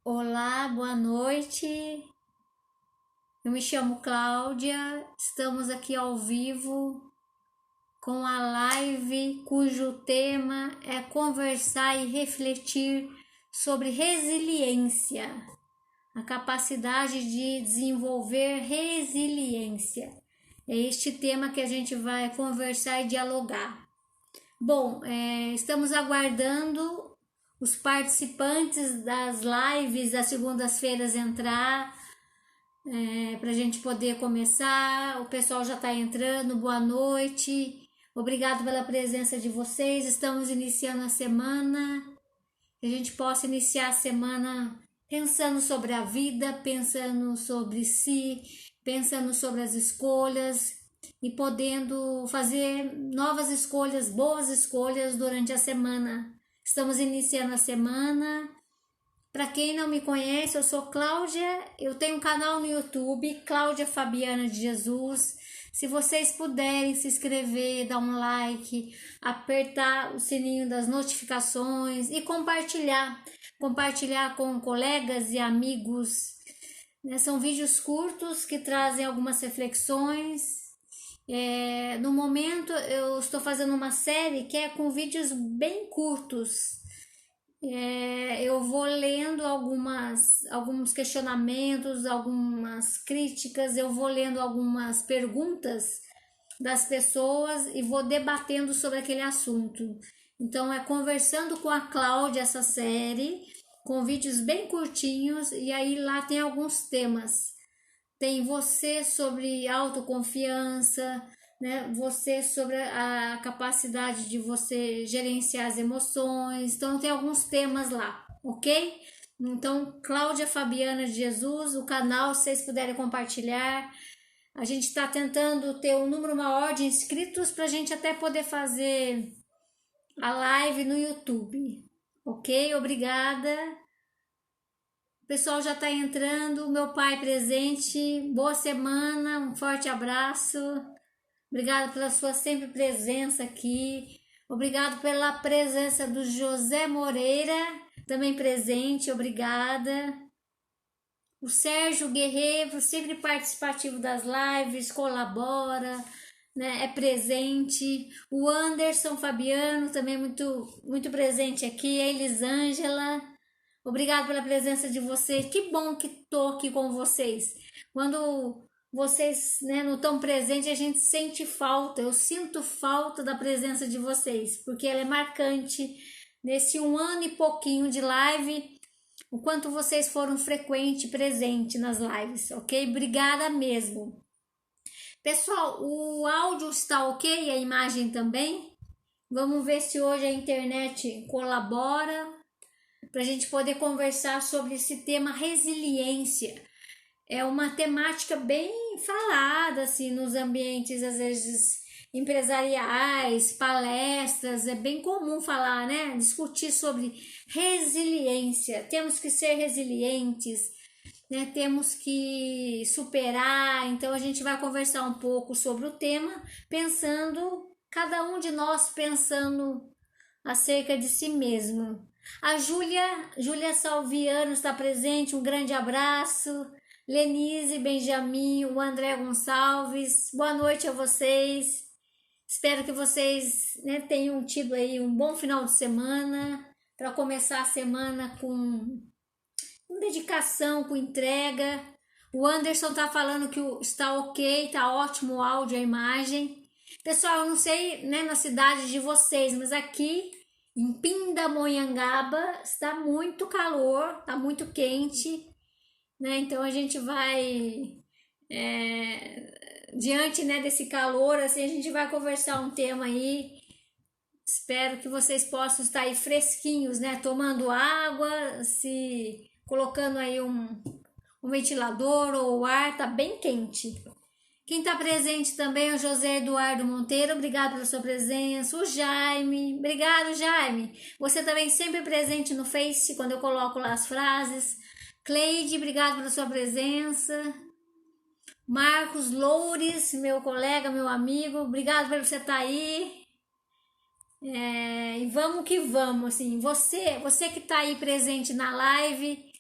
Olá, boa noite. Eu me chamo Cláudia. Estamos aqui ao vivo com a live cujo tema é conversar e refletir sobre resiliência, a capacidade de desenvolver resiliência. É este tema que a gente vai conversar e dialogar. Bom, estamos aguardando os participantes das lives das segundas-feiras entrar, para a gente poder começar. O pessoal já está entrando, boa noite, obrigado pela presença de vocês. Estamos iniciando a semana, que a gente possa iniciar a semana pensando sobre a vida, pensando sobre si, pensando sobre as escolhas e podendo fazer novas escolhas, boas escolhas durante a semana. Estamos iniciando a semana. Para quem não me conhece, eu sou Cláudia, eu tenho um canal no YouTube, Cláudia Fabiana de Jesus. Se vocês puderem se inscrever, dar um like, apertar o sininho das notificações e compartilhar com colegas e amigos. São vídeos curtos que trazem algumas reflexões. No momento eu estou fazendo uma série que é com vídeos bem curtos. Eu vou lendo alguns questionamentos, algumas críticas, eu vou lendo algumas perguntas das pessoas e vou debatendo sobre aquele assunto. Então é conversando com a Cláudia essa série, com vídeos bem curtinhos, e aí lá tem alguns temas. Tem você sobre autoconfiança, né? Você sobre a capacidade de você gerenciar as emoções. Então tem alguns temas lá, ok? Então, Cláudia Fabiana de Jesus, o canal, se vocês puderem compartilhar. A gente está tentando ter um número maior de inscritos para a gente até poder fazer a live no YouTube, ok? Obrigada. O pessoal já está entrando, meu pai presente, boa semana, um forte abraço. Obrigado pela sua sempre presença aqui. Obrigado pela presença do José Moreira, também presente, obrigada. O Sérgio Guerreiro, sempre participativo das lives, colabora, né, é presente. O Anderson Fabiano, também muito presente aqui. A Elisângela, obrigado pela presença de vocês. Que bom que estou aqui com vocês. Quando vocês, né, não estão presentes, a gente sente falta. Eu sinto falta da presença de vocês, porque ela é marcante. Nesse 1 ano e pouquinho de live, o quanto vocês foram frequente, presente nas lives, ok? Obrigada mesmo. Pessoal, o áudio está ok, a imagem também. Vamos ver se hoje a internet colabora para a gente poder conversar sobre esse tema resiliência. É uma temática bem falada assim nos ambientes às vezes empresariais, palestras, é bem comum falar, né? Discutir sobre resiliência. Temos que ser resilientes, né? Temos que superar. Então a gente vai conversar um pouco sobre o tema, pensando, cada um de nós pensando acerca de si mesmo. A Júlia Salviano está presente, um grande abraço. Lenise, Benjamin, o André Gonçalves, boa noite a vocês. Espero que vocês, né, tenham tido aí um bom final de semana, para começar a semana com dedicação, com entrega. O Anderson tá falando que está ok, tá ótimo o áudio, a imagem. Pessoal, eu não sei, né, na cidade de vocês, mas aqui em Pindamonhangaba está muito calor, está muito quente, né? Então a gente vai, diante, né, desse calor, assim, a gente vai conversar um tema aí. Espero que vocês possam estar aí fresquinhos, né? Tomando água, se colocando aí um ventilador ou o ar, tá bem quente. Quem está presente também é o José Eduardo Monteiro, obrigado pela sua presença. O Jaime, obrigado, Jaime. Você também sempre presente no Face, quando eu coloco lá as frases. Cleide, obrigado pela sua presença. Marcos Loures, meu colega, meu amigo, obrigado por você estar aí. E vamos que vamos, assim, você que está aí presente na live,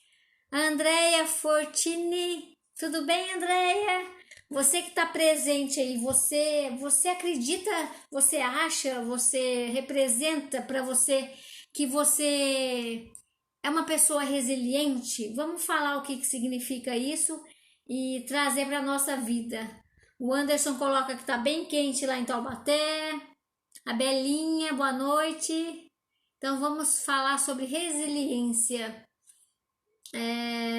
A Andréia Fortini, tudo bem, Andréia? Você que está presente aí, você acredita, você acha, você representa para você que você é uma pessoa resiliente? Vamos falar o que significa isso e trazer para a nossa vida. O Anderson coloca que está bem quente lá em Taubaté. A Belinha, boa noite. Então vamos falar sobre resiliência.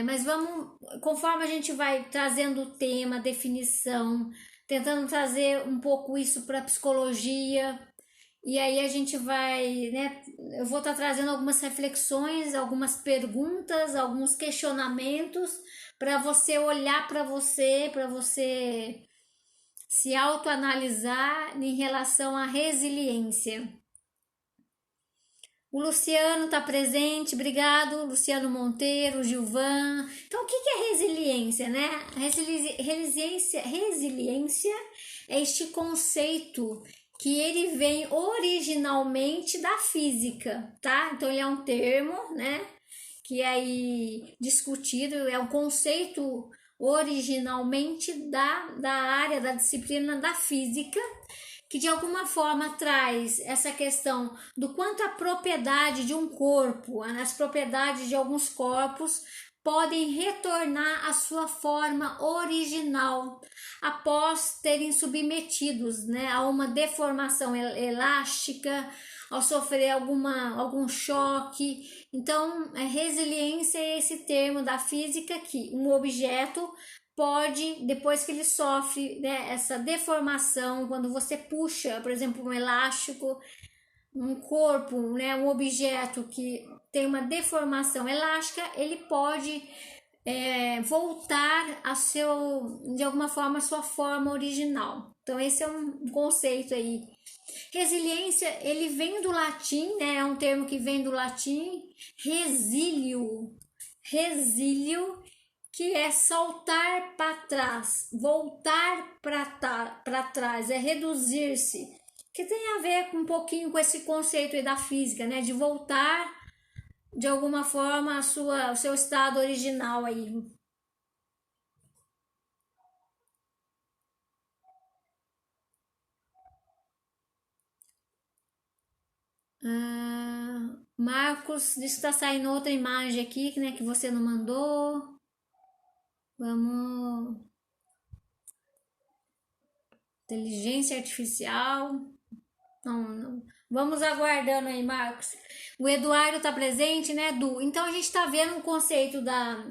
Mas vamos, conforme a gente vai trazendo o tema, a definição, tentando trazer um pouco isso para a psicologia, e aí a gente vai, né? Eu vou estar trazendo algumas reflexões, algumas perguntas, alguns questionamentos para você olhar para você se autoanalisar em relação à resiliência. O Luciano está presente, obrigado, Luciano Monteiro, Gilvan. Então, o que é resiliência, né? Resiliência é este conceito que ele vem originalmente da física, tá? Então, ele é um termo, né? Que é aí discutido, é um conceito originalmente da área, da disciplina da física, que de alguma forma traz essa questão do quanto a propriedade de um corpo, as propriedades de alguns corpos podem retornar à sua forma original após terem submetidos, né, a uma deformação elástica, ao sofrer algum choque. Então, resiliência é esse termo da física que um objeto pode, depois que ele sofre, né, essa deformação, quando você puxa, por exemplo, um elástico, um corpo, né, um objeto que tem uma deformação elástica, ele pode voltar de alguma forma, a sua forma original. Então, esse é um conceito aí. Resiliência, ele vem do latim, né, é um termo que vem do latim, resílio, que é saltar para trás, voltar para trás, é reduzir-se, que tem a ver um pouquinho com esse conceito aí da física, né, de voltar de alguma forma o seu estado original aí. Marcos, diz que está saindo outra imagem aqui, né, que você não mandou. Vamos. Inteligência artificial. Não. Vamos aguardando aí, Marcos. O Eduardo está presente, né, Du? Então a gente está vendo o conceito da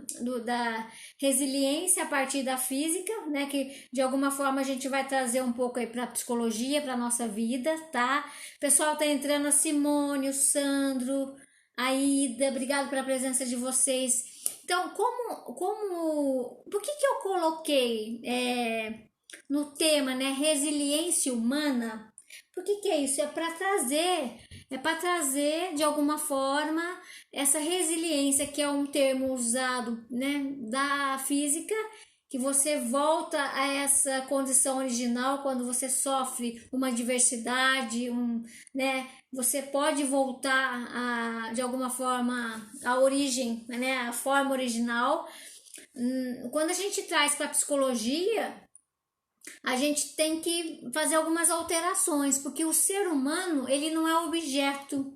resiliência a partir da física, né? Que de alguma forma a gente vai trazer um pouco aí para a psicologia, para nossa vida, tá? O pessoal tá entrando, a Simone, o Sandro, a Ida, obrigado pela presença de vocês. Então, por que eu coloquei no tema, né, resiliência humana? Por que é isso? É para trazer de alguma forma essa resiliência, que é um termo usado, né, da física, que você volta a essa condição original quando você sofre uma adversidade, né, você pode voltar de alguma forma à origem, né, a forma original. Quando a gente traz para a psicologia, a gente tem que fazer algumas alterações, porque o ser humano, ele não é objeto.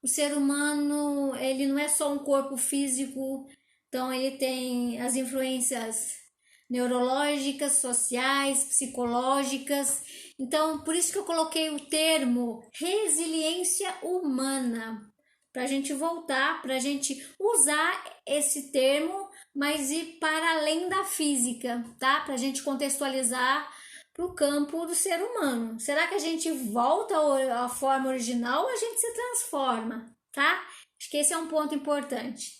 O ser humano, ele não é só um corpo físico, então ele tem as influências neurológicas, sociais, psicológicas. Então, por isso que eu coloquei o termo resiliência humana, para a gente voltar, para a gente usar esse termo, mas ir para além da física, tá? Para a gente contextualizar para o campo do ser humano. Será que a gente volta à forma original ou a gente se transforma, tá? Acho que esse é um ponto importante.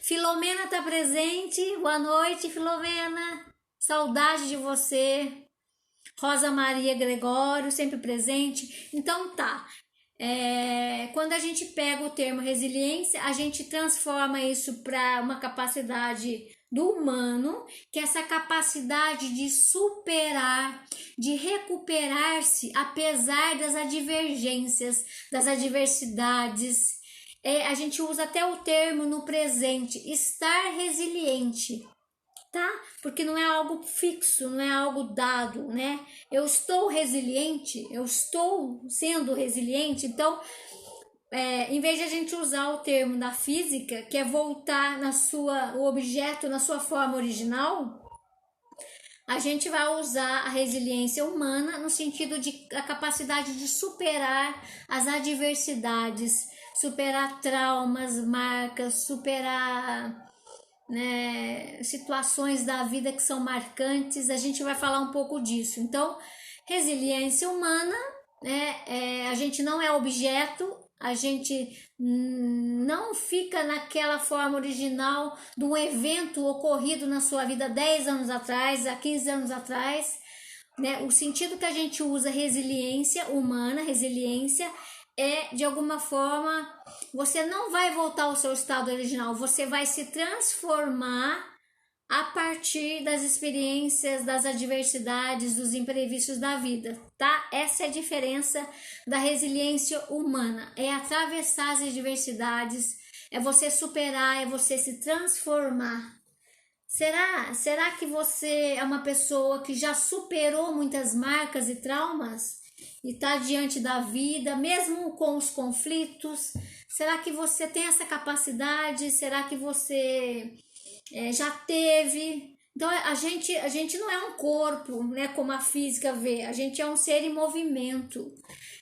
Filomena está presente. Boa noite, Filomena. Saudade de você. Rosa Maria Gregório, sempre presente. Então tá. Quando a gente pega o termo resiliência, a gente transforma isso para uma capacidade do humano, que é essa capacidade de superar, de recuperar-se apesar das advergências, das adversidades. A gente usa até o termo no presente, estar resiliente, tá? Porque não é algo fixo, não é algo dado, né? Eu estou resiliente, eu estou sendo resiliente, então, em vez de a gente usar o termo da física, que é voltar o objeto na sua forma original, a gente vai usar a resiliência humana no sentido de a capacidade de superar as adversidades, superar traumas, marcas, superar, né, situações da vida que são marcantes. A gente vai falar um pouco disso. Então, resiliência humana, né, a gente não é objeto, a gente não fica naquela forma original de um evento ocorrido na sua vida 10 anos atrás, há 15 anos atrás, né? O sentido que a gente usa resiliência humana, resiliência, é de alguma forma, você não vai voltar ao seu estado original, você vai se transformar a partir das experiências, das adversidades, dos imprevistos da vida, tá? Essa é a diferença da resiliência humana, é atravessar as adversidades, é você superar, é você se transformar. Será que você é uma pessoa que já superou muitas marcas e traumas e está diante da vida, mesmo com os conflitos? Será que você tem essa capacidade? Será que você já teve? Então a gente não é um corpo, né, como a física vê, a gente é um ser em movimento.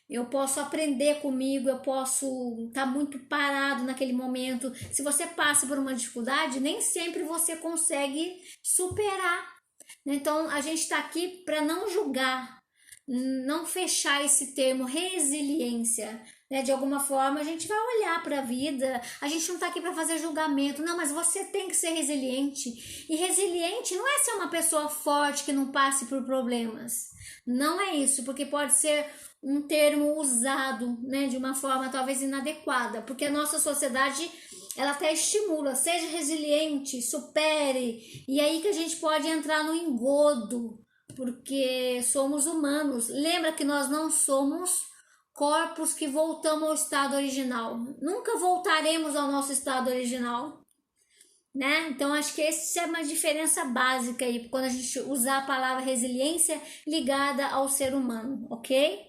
Eu posso aprender comigo, eu posso estar muito parado naquele momento. Se você passa por uma dificuldade, nem sempre você consegue superar. Então a gente está aqui para não julgar, não fechar esse termo resiliência, né? De alguma forma a gente vai olhar para a vida, a gente não está aqui para fazer julgamento, não, mas você tem que ser resiliente. E resiliente não é ser uma pessoa forte que não passe por problemas, não é isso, porque pode ser um termo usado, né, de uma forma talvez inadequada, porque a nossa sociedade ela até estimula, seja resiliente, supere, e aí que a gente pode entrar no engodo, porque somos humanos. Lembra que nós não somos corpos que voltamos ao estado original. Nunca voltaremos ao nosso estado original, né? Então acho que essa é uma diferença básica aí, quando a gente usar a palavra resiliência ligada ao ser humano, ok?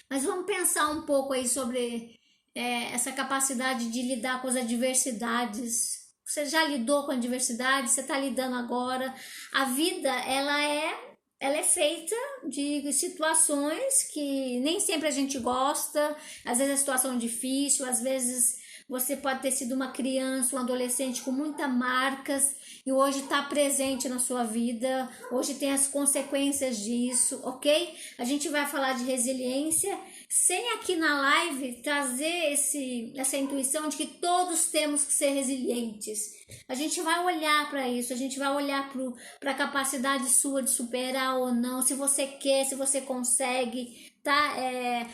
Mas vamos pensar um pouco aí sobre essa capacidade de lidar com as adversidades. Você já lidou com a adversidade? Você está lidando agora? A vida, ela é feita de situações que nem sempre a gente gosta, às vezes a situação é difícil, às vezes você pode ter sido uma criança, um adolescente com muitas marcas e hoje está presente na sua vida, hoje tem as consequências disso, ok? A gente vai falar de resiliência, sem aqui na live trazer essa intuição de que todos temos que ser resilientes. A gente vai olhar para isso, a gente vai olhar para a capacidade sua de superar ou não, se você quer, se você consegue, tá?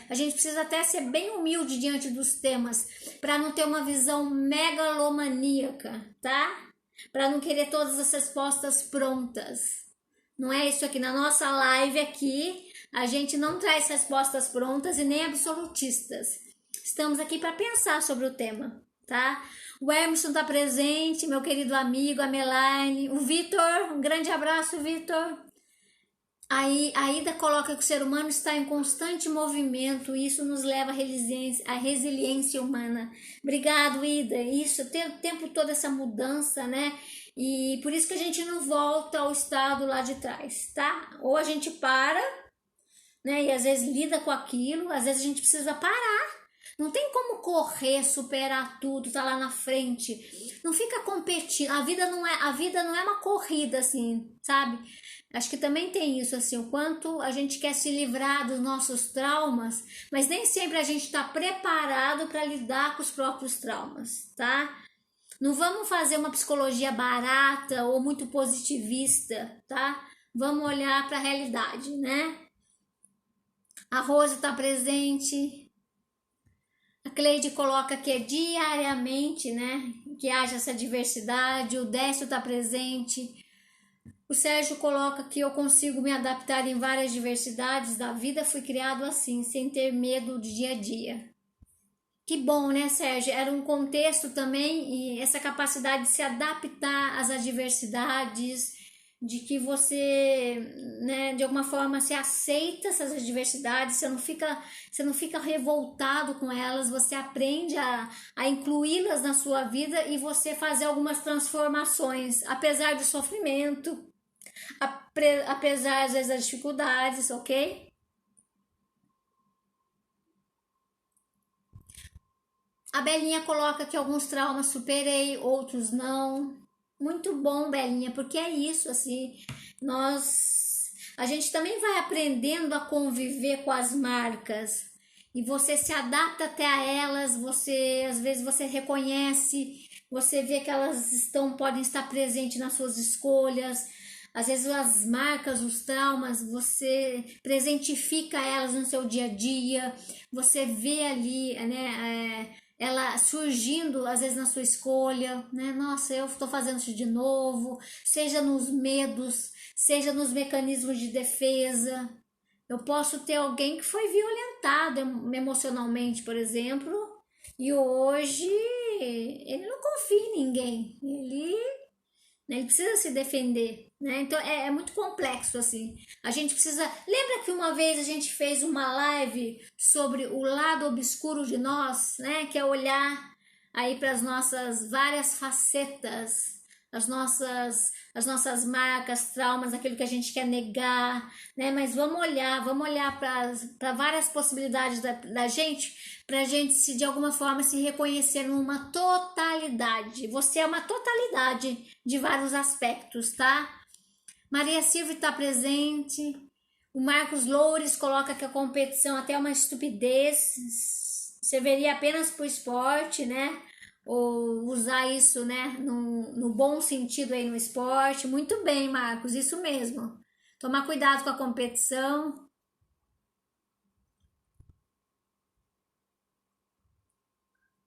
A gente precisa até ser bem humilde diante dos temas, para não ter uma visão megalomaníaca, tá? Para não querer todas as respostas prontas. Não é isso aqui. Na nossa live aqui, a gente não traz respostas prontas e nem absolutistas. Estamos aqui para pensar sobre o tema, tá? O Emerson está presente, meu querido amigo, a Melaine, o Vitor, um grande abraço, Vitor. Aí a Ida coloca que o ser humano está em constante movimento e isso nos leva à resiliência humana. Obrigado, Ida. Isso, tem o tempo todo essa mudança, né? E por isso que a gente não volta ao estado lá de trás, tá? Ou a gente para, né? E às vezes lida com aquilo, às vezes a gente precisa parar. Não tem como correr, superar tudo, tá lá na frente. Não fica competindo. A vida não é uma corrida assim, sabe? Acho que também tem isso, assim, o quanto a gente quer se livrar dos nossos traumas, mas nem sempre a gente está preparado para lidar com os próprios traumas, tá? Não vamos fazer uma psicologia barata ou muito positivista, tá? Vamos olhar para a realidade, né? A Rose está presente. A Cleide coloca que é diariamente, né? Que haja essa diversidade. O Décio está presente. O Sérgio coloca que eu consigo me adaptar em várias diversidades da vida, fui criado assim, sem ter medo do dia a dia. Que bom, né, Sérgio? Era um contexto também e essa capacidade de se adaptar às adversidades, de que você, né, de alguma forma se aceita essas adversidades, você não fica revoltado com elas, você aprende a incluí-las na sua vida e você fazer algumas transformações, apesar do sofrimento, apesar às vezes das dificuldades, ok? A Belinha coloca que alguns traumas superei, outros não. Muito bom, Belinha, porque é isso, assim, a gente também vai aprendendo a conviver com as marcas e você se adapta até a elas, você às vezes você reconhece, você vê que elas podem estar presentes nas suas escolhas. Às vezes as marcas, os traumas, você presentifica elas no seu dia a dia, você vê ali, né, ela surgindo às vezes na sua escolha, né? Nossa, eu estou fazendo isso de novo, seja nos medos, seja nos mecanismos de defesa. Eu posso ter alguém que foi violentado emocionalmente, por exemplo, e hoje ele não confia em ninguém, ele precisa se defender, né? Então é muito complexo assim. A gente precisa. Lembra que uma vez a gente fez uma live sobre o lado obscuro de nós, né? Que é olhar aí para as nossas várias facetas, as nossas marcas, traumas, aquilo que a gente quer negar, né? Mas vamos olhar para várias possibilidades da gente, para a gente se de alguma forma se reconhecer numa totalidade. Você é uma totalidade de vários aspectos, tá? Maria Silvia está presente. O Marcos Loures coloca que a competição até é uma estupidez. Você veria apenas pro esporte, né? Ou usar isso, né, no bom sentido aí no esporte. Muito bem, Marcos, isso mesmo. Tomar cuidado com a competição.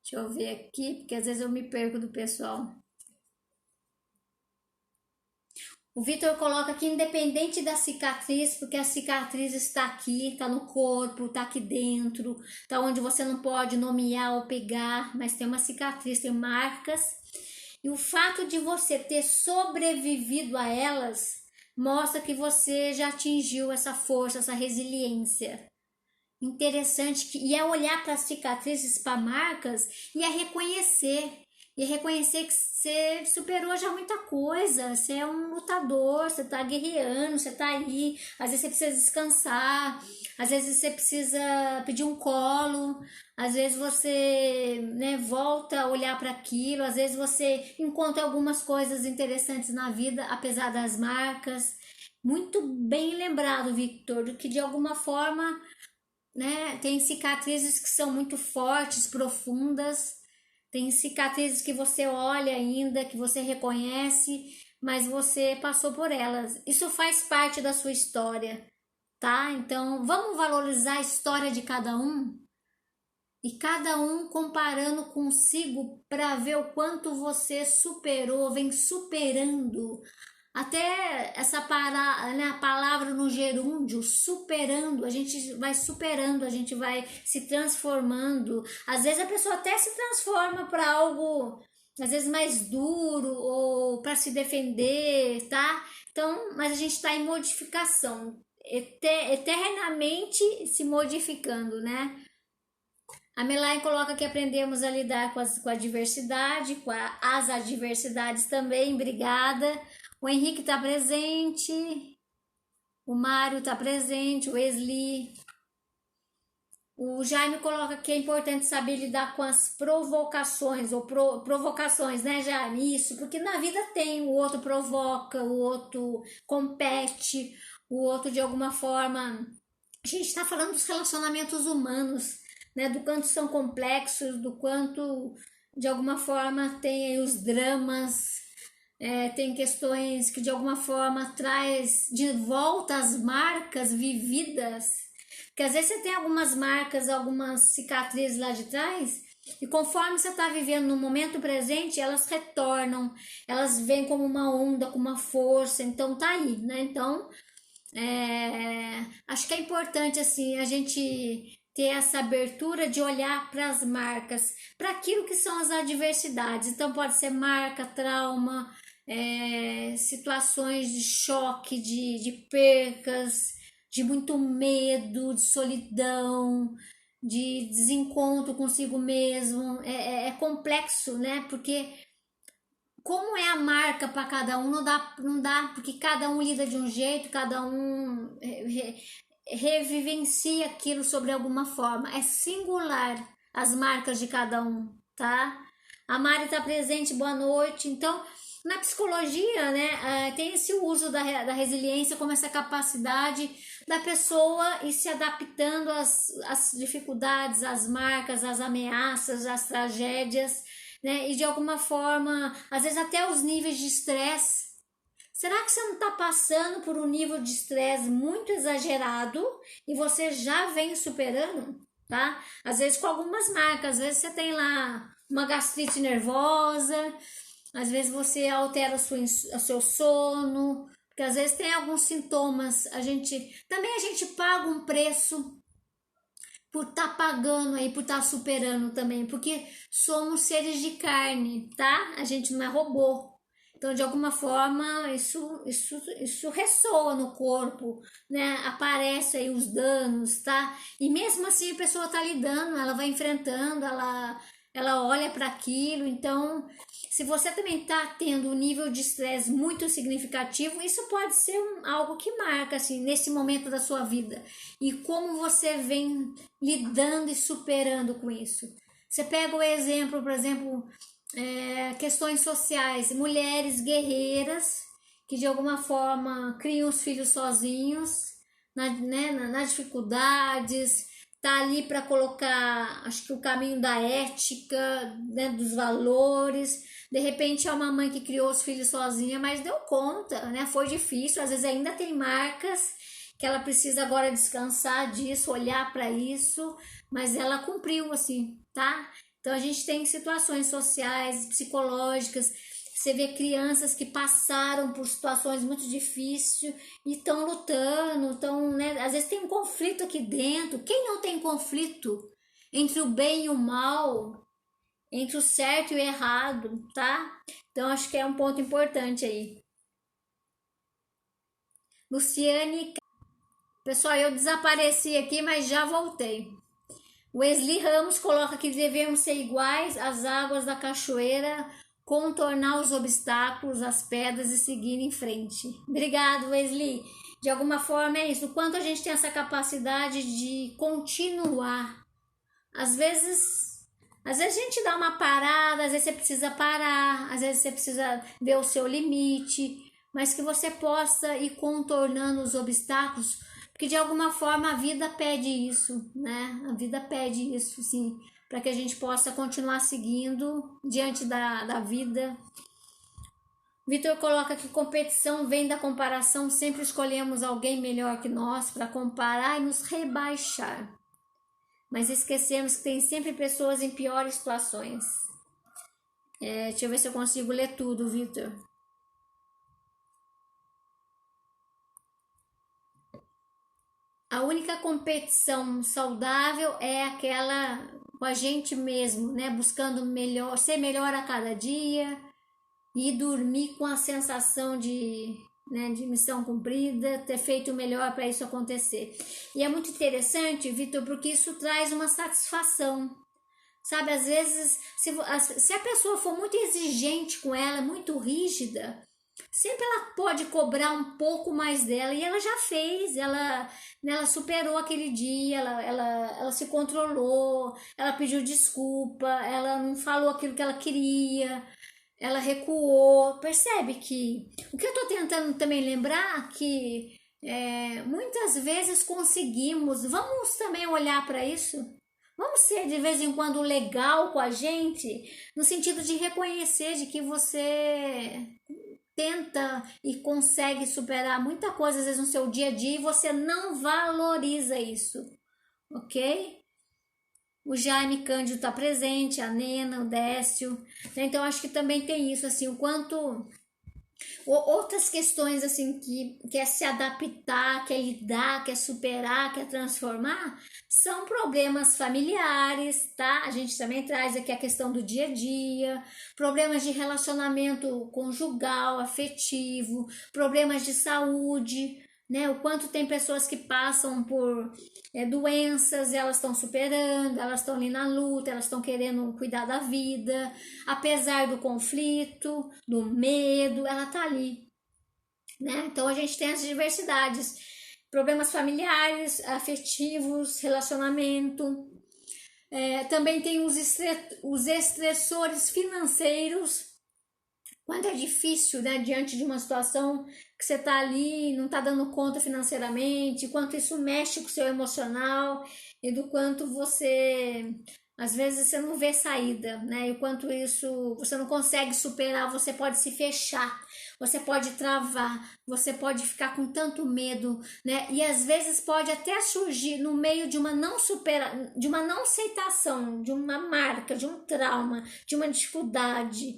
Deixa eu ver aqui, porque às vezes eu me perco do pessoal. O Vitor coloca que independente da cicatriz, porque a cicatriz está aqui, está no corpo, está aqui dentro, está onde você não pode nomear ou pegar, mas tem uma cicatriz, tem marcas. E o fato de você ter sobrevivido a elas mostra que você já atingiu essa força, essa resiliência. Interessante, e é olhar para as cicatrizes, para marcas e é reconhecer. E reconhecer que você superou já muita coisa, você é um lutador, você tá guerreando, você tá aí, às vezes você precisa descansar, às vezes você precisa pedir um colo, às vezes você, né, volta a olhar para aquilo, às vezes você encontra algumas coisas interessantes na vida, apesar das marcas. Muito bem lembrado, Victor, do que de alguma forma, né, tem cicatrizes que são muito fortes, profundas, tem cicatrizes que você olha ainda, que você reconhece, mas você passou por elas. Isso faz parte da sua história, tá? Então, vamos valorizar a história de cada um e cada um comparando consigo para ver o quanto você superou, vem superando. Até né, a palavra no gerúndio, superando, a gente vai superando, a gente vai se transformando. Às vezes a pessoa até se transforma para algo, às vezes mais duro, ou para se defender, tá? Então, mas a gente está em modificação, eternamente se modificando, né? A Melai coloca que aprendemos a lidar com a diversidade, as adversidades também, obrigada. O Henrique está presente, o Mário está presente, o Wesley. O Jaime coloca que é importante saber lidar com as provocações, ou provocações, né, Jaime? Isso, porque na vida tem, o outro provoca, o outro compete, o outro de alguma forma. A gente está falando dos relacionamentos humanos, né, do quanto são complexos, do quanto de alguma forma tem os dramas, tem questões que de alguma forma traz de volta as marcas vividas, porque às vezes você tem algumas marcas, algumas cicatrizes lá de trás, e conforme você está vivendo no momento presente, elas retornam, elas vêm como uma onda, com uma força, então tá aí, né? Então acho que é importante assim a gente ter essa abertura de olhar para as marcas, para aquilo que são as adversidades. Então pode ser marca, trauma, situações de choque, de percas, de muito medo, de solidão, de desencontro consigo mesmo. É complexo, né? Porque como é a marca para cada um, não dá, porque cada um lida de um jeito, cada um revivencia aquilo sobre alguma forma. É singular as marcas de cada um, tá? A Mari está presente, boa noite. Então, na psicologia, né, tem esse uso da resiliência como essa capacidade da pessoa ir se adaptando às dificuldades, às marcas, às ameaças, às tragédias, né? E de alguma forma, às vezes até os níveis de estresse. Será que você não está passando por um nível de estresse muito exagerado e você já vem superando, tá? Às vezes com algumas marcas, às vezes você tem lá uma gastrite nervosa, às vezes você altera o seu sono, porque às vezes tem alguns sintomas. A gente paga um preço por estar pagando aí, por estar superando também, porque somos seres de carne, tá? A gente não é robô. Então, de alguma forma, isso ressoa no corpo, né? Aparece aí os danos, tá? E mesmo assim a pessoa tá lidando, ela vai enfrentando, ela olha para aquilo. Então, se você também tá tendo um nível de estresse muito significativo, isso pode ser algo que marca, assim, nesse momento da sua vida. E como você vem lidando e superando com isso. Você pega o exemplo, por exemplo, questões sociais, mulheres guerreiras que de alguma forma criam os filhos sozinhos, nas dificuldades, tá ali para colocar, acho que o caminho da ética, né, dos valores. De repente é uma mãe que criou os filhos sozinha, mas deu conta, né? Foi difícil, às vezes ainda tem marcas que ela precisa agora descansar disso, olhar para isso, mas ela cumpriu assim, tá? Então a gente tem situações sociais, psicológicas. Você vê crianças que passaram por situações muito difíceis e estão lutando, né? Às vezes tem um conflito aqui dentro. Quem não tem conflito entre o bem e o mal, entre o certo e o errado, tá? Então acho que é um ponto importante aí. Luciane, pessoal, eu desapareci aqui, mas já voltei. Wesley Ramos coloca que devemos ser iguais às águas da cachoeira, contornar os obstáculos, as pedras e seguir em frente. Obrigado, Wesley. De alguma forma é isso. O quanto a gente tem essa capacidade de continuar. Às vezes a gente dá uma parada, às vezes você precisa parar, às vezes você precisa ver o seu limite, mas que você possa ir contornando os obstáculos, porque de alguma forma a vida pede isso, né? A vida pede isso, sim, para que a gente possa continuar seguindo diante da vida. Vitor coloca que competição vem da comparação, sempre escolhemos alguém melhor que nós para comparar e nos rebaixar. Mas esquecemos que tem sempre pessoas em piores situações. Deixa eu ver se eu consigo ler tudo, Vitor. A única competição saudável é aquela com a gente mesmo, né? Buscando ser melhor a cada dia e dormir com a sensação de missão cumprida, ter feito o melhor para isso acontecer. E é muito interessante, Vitor, porque isso traz uma satisfação. Sabe, às vezes, se a pessoa for muito exigente com ela, muito rígida, sempre ela pode cobrar um pouco mais dela, e ela já fez, ela superou aquele dia, ela se controlou, ela pediu desculpa, ela não falou aquilo que ela queria, ela recuou. Percebe que o que eu tô tentando também lembrar que muitas vezes conseguimos. Vamos também olhar para isso. Vamos ser de vez em quando legal com a gente, no sentido de reconhecer de que você tenta e consegue superar muita coisa às vezes no seu dia a dia e você não valoriza isso, ok? O Jaime Cândido está presente, a Nena, o Décio. Então, acho que também tem isso, assim, o quanto Outras questões assim que quer se adaptar, quer lidar, quer superar, quer transformar, são problemas familiares, tá? A gente também traz aqui a questão do dia a dia, problemas de relacionamento conjugal, afetivo, problemas de saúde, né? O quanto tem pessoas que passam por doenças, elas estão superando, elas estão ali na luta, elas estão querendo cuidar da vida, apesar do conflito, do medo, ela tá ali, né? Então a gente tem as diversidades, problemas familiares, afetivos, relacionamento. Também tem os estressores financeiros, quando é difícil, né, diante de uma situação que você tá ali, não tá dando conta financeiramente, quanto isso mexe com o seu emocional e do quanto você, às vezes você não vê saída, né, e o quanto isso você não consegue superar, você pode se fechar, você pode travar, você pode ficar com tanto medo, né, e às vezes pode até surgir no meio de uma de uma não aceitação, de uma marca, de um trauma, de uma dificuldade.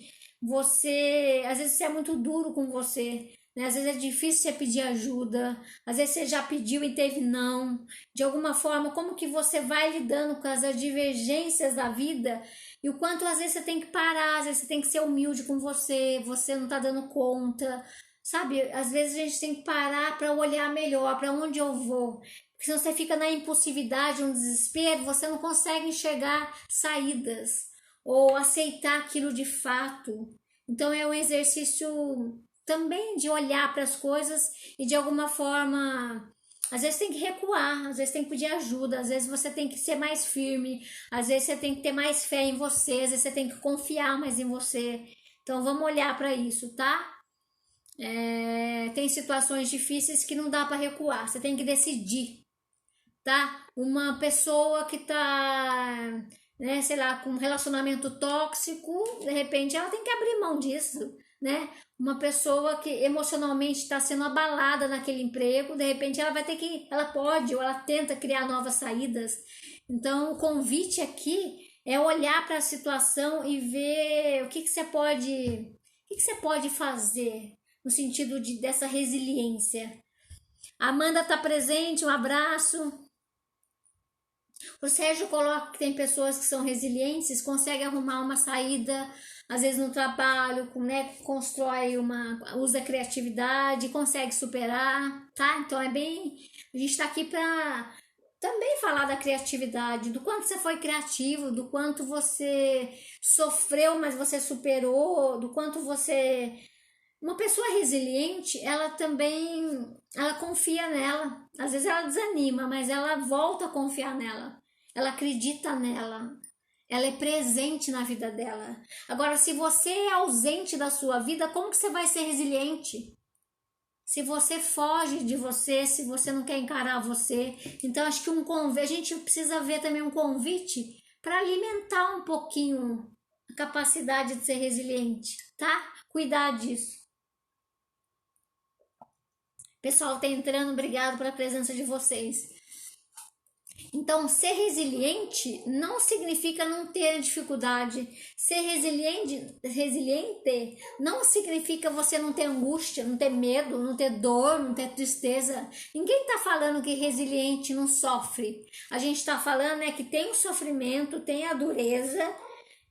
Você, às vezes você é muito duro com você, né? Às vezes é difícil você pedir ajuda, às vezes você já pediu e teve não. De alguma forma, como que você vai lidando com as divergências da vida e o quanto às vezes você tem que parar, às vezes você tem que ser humilde com você não tá dando conta, sabe? Às vezes a gente tem que parar para olhar melhor para onde eu vou. Porque senão você fica na impulsividade, no desespero, você não consegue enxergar saídas ou aceitar aquilo de fato. Então é um exercício também de olhar para as coisas e de alguma forma, às vezes tem que recuar, às vezes tem que pedir ajuda, às vezes você tem que ser mais firme, às vezes você tem que ter mais fé em você, às vezes você tem que confiar mais em você. Então vamos olhar para isso, tá? Tem situações difíceis que não dá para recuar, você tem que decidir, tá? Uma pessoa que tá, né, sei lá, com um relacionamento tóxico, de repente ela tem que abrir mão disso, né? Uma pessoa que emocionalmente está sendo abalada naquele emprego, de repente ela vai ter que, ela pode ou ela tenta criar novas saídas. Então, o convite aqui é olhar para a situação e ver o que você pode fazer no sentido dessa resiliência. A Amanda está presente, um abraço. O Sérgio coloca que tem pessoas que são resilientes, conseguem arrumar uma saída, às vezes no trabalho, né, constrói usa a criatividade, consegue superar, tá? Então a gente está aqui para também falar da criatividade, do quanto você foi criativo, do quanto você sofreu, mas você superou, do quanto você... Uma pessoa resiliente, ela também, ela confia nela. Às vezes ela desanima, mas ela volta a confiar nela. Ela acredita nela. Ela é presente na vida dela. Agora, se você é ausente da sua vida, como que você vai ser resiliente? Se você foge de você, se você não quer encarar você. Então, acho que a gente precisa ver também um convite para alimentar um pouquinho a capacidade de ser resiliente, tá? Cuidar disso. Pessoal, tá entrando, obrigado pela presença de vocês. Então, ser resiliente não significa não ter dificuldade. Ser resiliente não significa você não ter angústia, não ter medo, não ter dor, não ter tristeza. Ninguém está falando que resiliente não sofre. A gente está falando que tem o sofrimento, tem a dureza,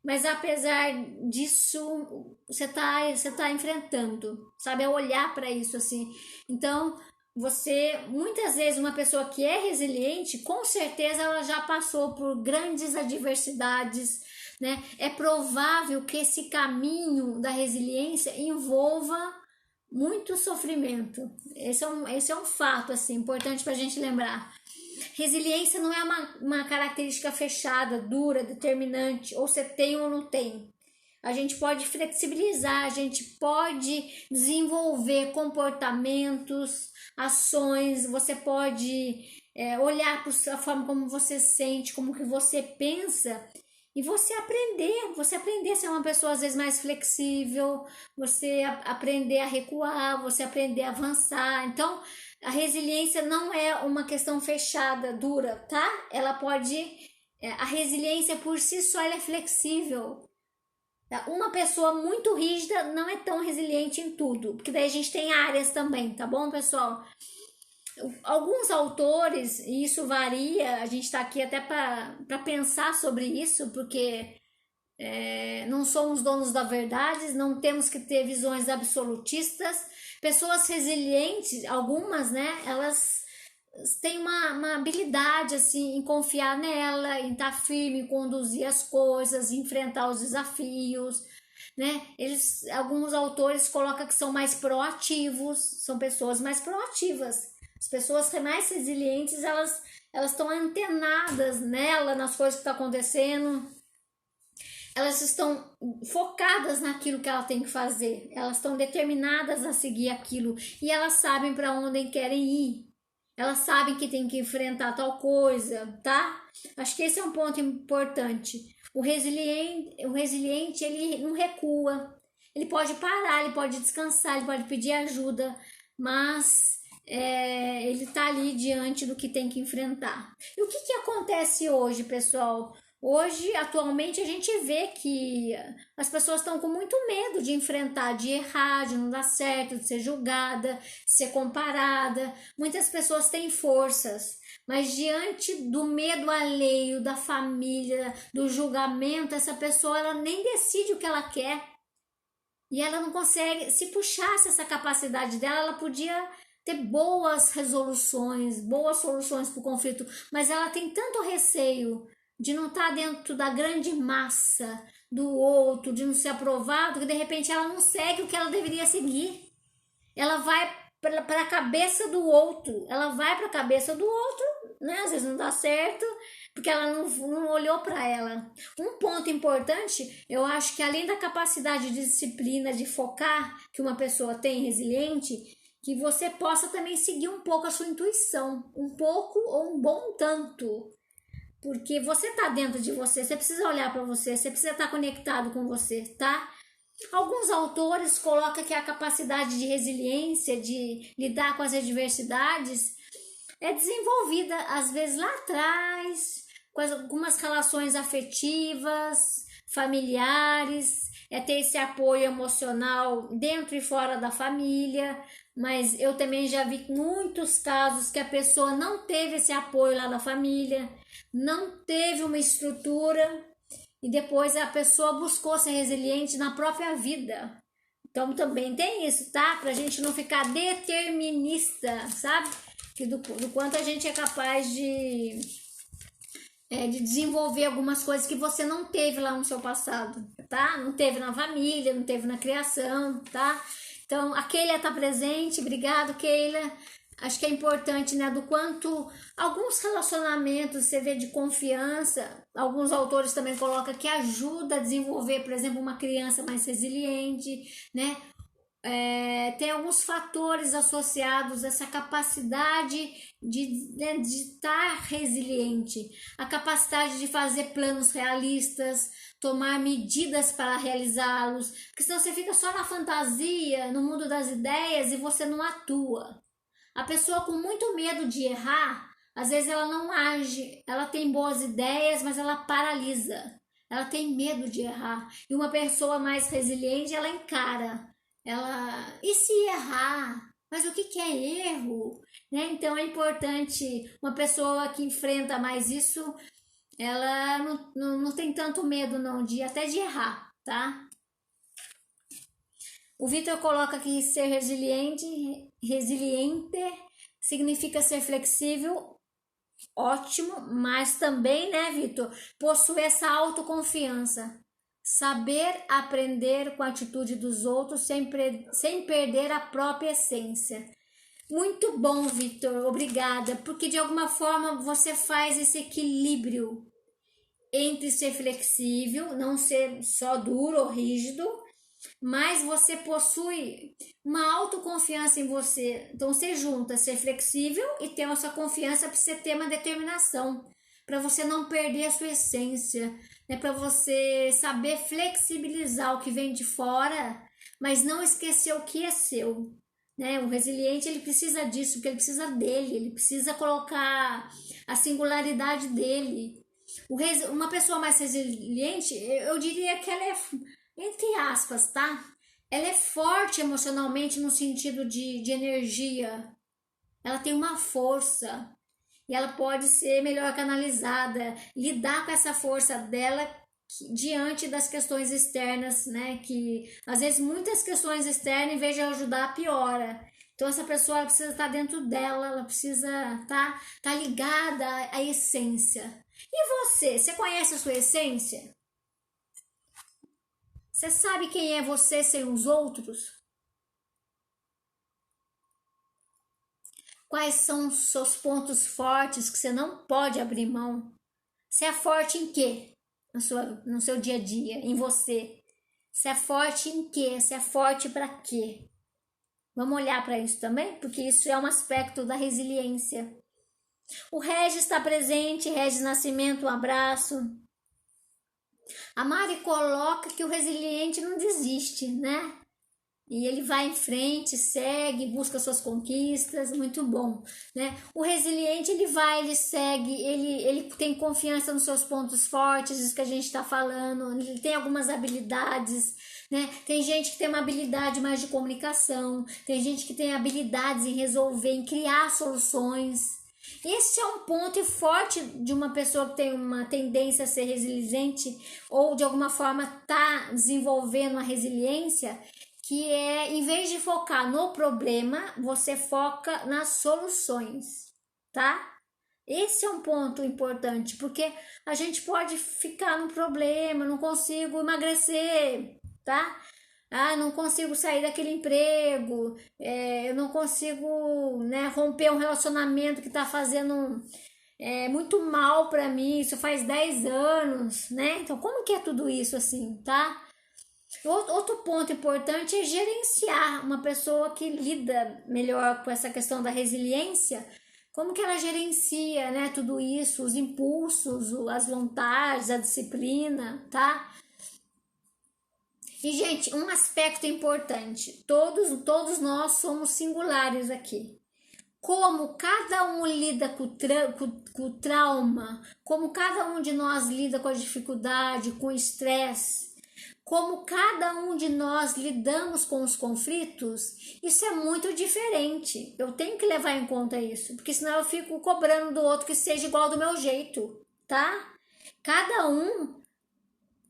mas apesar disso, você tá enfrentando, sabe? É olhar para isso assim. Então, muitas vezes, uma pessoa que é resiliente, com certeza ela já passou por grandes adversidades, né? É provável que esse caminho da resiliência envolva muito sofrimento. Esse é um fato, assim, importante para a gente lembrar. Resiliência não é uma característica fechada, dura, determinante, ou você tem ou não tem. A gente pode flexibilizar, a gente pode desenvolver comportamentos, ações, você pode olhar para a forma como você sente, como que você pensa e você aprender a ser uma pessoa às vezes mais flexível, você aprender a recuar, você aprender a avançar. Então, a resiliência não é uma questão fechada, dura, tá? Ela pode... A resiliência por si só ela é flexível. Uma pessoa muito rígida não é tão resiliente em tudo, porque daí a gente tem áreas também, tá bom, pessoal? Alguns autores, e isso varia, a gente está aqui até para pensar sobre isso, porque não somos donos da verdade, não temos que ter visões absolutistas. Pessoas resilientes, algumas, né, elas têm uma habilidade assim em confiar nela, em estar firme, em conduzir as coisas, enfrentar os desafios, né? Alguns autores colocam que são mais proativos, são pessoas mais proativas. As pessoas mais resilientes, elas estão antenadas nela, nas coisas que estão acontecendo. Elas estão focadas naquilo que ela tem que fazer. Elas estão determinadas a seguir aquilo e elas sabem para onde querem ir. Elas sabem que tem que enfrentar tal coisa, tá? Acho que esse é um ponto importante. O resiliente, ele não recua. Ele pode parar, ele pode descansar, ele pode pedir ajuda, mas ele tá ali diante do que tem que enfrentar. E o que acontece hoje, pessoal? Hoje, atualmente, a gente vê que as pessoas estão com muito medo de enfrentar, de errar, de não dar certo, de ser julgada, de ser comparada. Muitas pessoas têm forças, mas diante do medo alheio, da família, do julgamento, essa pessoa ela nem decide o que ela quer. E ela não consegue, se puxasse essa capacidade dela, ela podia ter boas resoluções, boas soluções para o conflito, mas ela tem tanto receio de não estar dentro da grande massa do outro, de não ser aprovado, que de repente ela não segue o que ela deveria seguir. Ela vai para a cabeça do outro, né? Às vezes não dá certo, porque ela não olhou para ela. Um ponto importante, eu acho que além da capacidade de disciplina, de focar que uma pessoa tem resiliente, que você possa também seguir um pouco a sua intuição, um pouco ou um bom tanto. Porque você tá dentro de você, você precisa olhar para você, você precisa estar conectado com você, tá? Alguns autores colocam que a capacidade de resiliência, de lidar com as adversidades, é desenvolvida às vezes lá atrás, com algumas relações afetivas, familiares, ter esse apoio emocional dentro e fora da família, mas eu também já vi muitos casos que a pessoa não teve esse apoio lá da família, não teve uma estrutura e depois a pessoa buscou ser resiliente na própria vida. Então também tem isso, tá? Pra gente não ficar determinista, sabe? Que do quanto a gente é capaz de desenvolver algumas coisas que você não teve lá no seu passado, tá? Não teve na família, não teve na criação, tá? Então, a Keila tá presente, obrigado, Keila. Acho que é importante, né, do quanto alguns relacionamentos você vê de confiança, alguns autores também colocam que ajuda a desenvolver, por exemplo, uma criança mais resiliente, né? Tem alguns fatores associados a essa capacidade de estar resiliente, a capacidade de fazer planos realistas, tomar medidas para realizá-los, porque senão você fica só na fantasia, no mundo das ideias e você não atua. A pessoa com muito medo de errar, às vezes ela não age, ela tem boas ideias, mas ela paralisa, ela tem medo de errar. E uma pessoa mais resiliente, ela encara. E se errar? Mas o que é erro? Né? Então é importante, uma pessoa que enfrenta mais isso, ela não tem tanto medo não, até de errar, tá? O Vitor coloca que ser resiliente significa ser flexível, ótimo, mas também, né, Vitor, possuir essa autoconfiança. Saber aprender com a atitude dos outros sem perder a própria essência. Muito bom, Vitor, obrigada, porque de alguma forma você faz esse equilíbrio entre ser flexível, não ser só duro ou rígido, mas você possui uma autoconfiança em você. Então você junta ser flexível e ter a sua confiança para você ter uma determinação, para você não perder a sua essência, né? Para você saber flexibilizar o que vem de fora, mas não esquecer o que é seu. Né? O resiliente ele precisa disso, porque ele precisa dele, ele precisa colocar a singularidade dele. Uma pessoa mais resiliente, eu diria que ela entre aspas, tá? Ela é forte emocionalmente no sentido de energia. Ela tem uma força e ela pode ser melhor canalizada, lidar com essa força dela diante das questões externas, né? Que às vezes muitas questões externas, em vez de ajudar, piora. Então essa pessoa ela precisa estar dentro dela, ela precisa tá ligada à essência. E você conhece a sua essência? Você sabe quem é você sem os outros? Quais são os seus pontos fortes que você não pode abrir mão? Você é forte em quê? No seu dia a dia, em você. Você é forte em quê? Você é forte para quê? Vamos olhar para isso também, porque isso é um aspecto da resiliência. O Regis está presente, Regis Nascimento, um abraço. A Mari coloca que o resiliente não desiste, né? E ele vai em frente, segue, busca suas conquistas, muito bom, né? O resiliente, ele segue, ele tem confiança nos seus pontos fortes, isso que a gente está falando, ele tem algumas habilidades, né? Tem gente que tem uma habilidade mais de comunicação, tem gente que tem habilidades em resolver, em criar soluções. Esse é um ponto forte de uma pessoa que tem uma tendência a ser resiliente ou de alguma forma tá desenvolvendo a resiliência, que é, em vez de focar no problema, você foca nas soluções, tá? Esse é um ponto importante, porque a gente pode ficar no problema, não consigo emagrecer, tá? Ah, não consigo sair daquele emprego, eu não consigo, né, romper um relacionamento que tá fazendo muito mal para mim, isso faz 10 anos, né? Então, como que é tudo isso assim, tá? Outro ponto importante é gerenciar uma pessoa que lida melhor com essa questão da resiliência. Como que ela gerencia, né, tudo isso, os impulsos, as vontades, a disciplina, tá? E, gente, um aspecto importante, todos nós somos singulares aqui. Como cada um lida com o trauma, como cada um de nós lida com a dificuldade, com o estresse, como cada um de nós lidamos com os conflitos, isso é muito diferente. Eu tenho que levar em conta isso, porque senão eu fico cobrando do outro que seja igual do meu jeito, tá? Cada um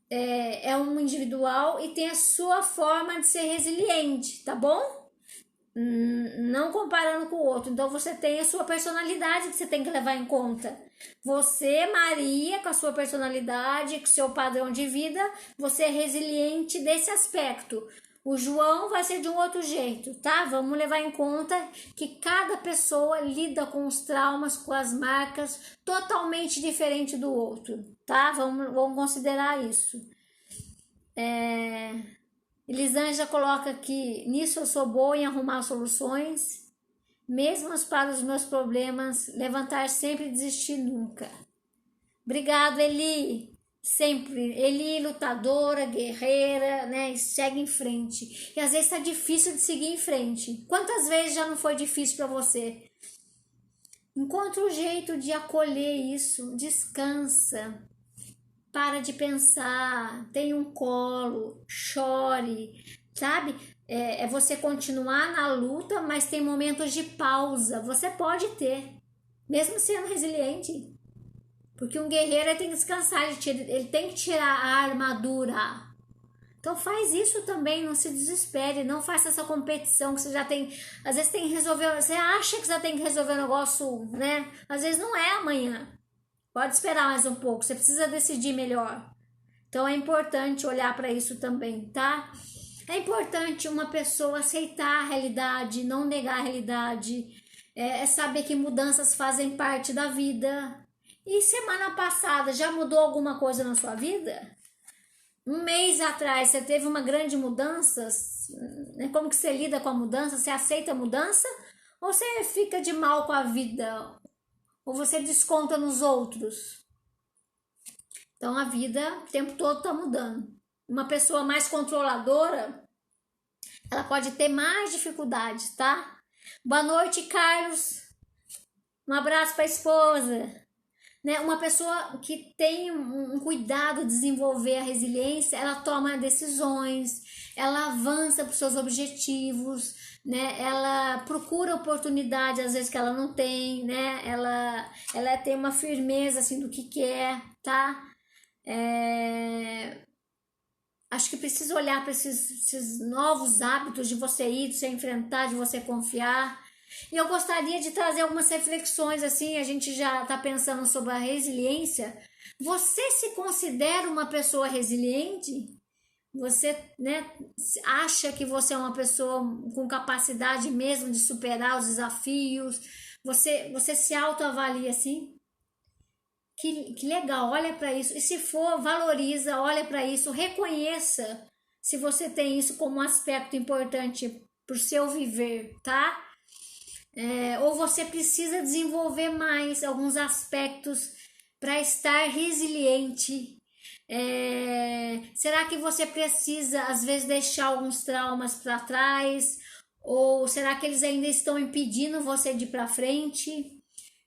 é um individual e tem a sua forma de ser resiliente, tá bom? Não comparando com o outro. Então você tem a sua personalidade que você tem que levar em conta. Você, Maria, com a sua personalidade, com o seu padrão de vida, você é resiliente desse aspecto. O João vai ser de um outro jeito, tá? Vamos levar em conta que cada pessoa lida com os traumas, com as marcas, totalmente diferente do outro, tá? Vamos considerar isso. Elisângela coloca aqui, nisso eu sou boa em arrumar soluções, mesmo para os meus problemas, levantar sempre e desistir nunca. Obrigado, Eli. Sempre. Eli, lutadora, guerreira, né? E segue em frente. E às vezes tá difícil de seguir em frente. Quantas vezes já não foi difícil para você? Encontra um jeito de acolher isso. Descansa. Para de pensar. Tem um colo. Chore. Sabe? É você continuar na luta, mas tem momentos de pausa. Você pode ter. Mesmo sendo resiliente. Porque um guerreiro ele tem que descansar, ele tem que tirar a armadura. Então faz isso também, não se desespere, não faça essa competição que você já tem. Às vezes tem que resolver, você acha que já tem que resolver o negócio, né? Às vezes não é amanhã. Pode esperar mais um pouco, você precisa decidir melhor. Então é importante olhar para isso também, tá? É importante uma pessoa aceitar a realidade, não negar a realidade. É saber que mudanças fazem parte da vida. E semana passada já mudou alguma coisa na sua vida? Um mês atrás você teve uma grande mudança? Como que você lida com a mudança? Você aceita a mudança? Ou você fica de mal com a vida? Ou você desconta nos outros? Então a vida o tempo todo está mudando. Uma pessoa mais controladora, ela pode ter mais dificuldades, tá? Boa noite, Carlos. Um abraço para a esposa. né? Uma pessoa que tem um cuidado de desenvolver a resiliência, ela toma decisões, ela avança para os seus objetivos, né? Ela procura oportunidade às vezes que ela não tem, né? Ela tem uma firmeza assim do que quer, tá? Acho que precisa olhar para esses novos hábitos de você ir, de você enfrentar, de você confiar. E eu gostaria de trazer algumas reflexões, assim, a gente já está pensando sobre a resiliência. Você se considera uma pessoa resiliente? Você, né, acha que você é uma pessoa com capacidade mesmo de superar os desafios? Você se autoavalia assim? Que legal, olha para isso. E se for, valoriza, olha para isso, reconheça se você tem isso como um aspecto importante para o seu viver, tá? Ou você precisa desenvolver mais alguns aspectos para estar resiliente. Será que você precisa, às vezes, deixar alguns traumas para trás? Ou será que eles ainda estão impedindo você de ir para frente?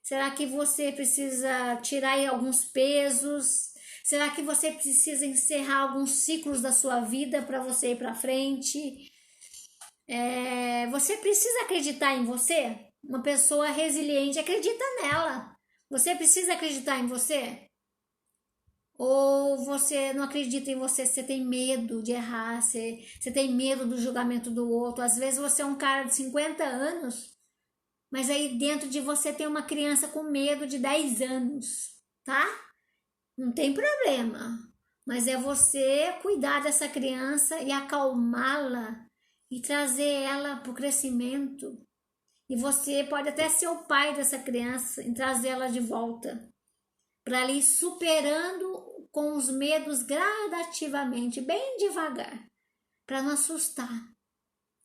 Será que você precisa tirar aí alguns pesos? Será que você precisa encerrar alguns ciclos da sua vida para você ir para frente? Você precisa acreditar em você? Uma pessoa resiliente acredita nela. Você precisa acreditar em você? Ou você não acredita em você, você tem medo de errar, você tem medo do julgamento do outro. Às vezes você é um cara de 50 anos, mas aí dentro de você tem uma criança com medo de 10 anos, tá? Não tem problema. Mas é você cuidar dessa criança e acalmá-la e trazer ela para o crescimento. E você pode até ser o pai dessa criança e trazer ela de volta. Para ali superando com os medos gradativamente, bem devagar. Para não assustar.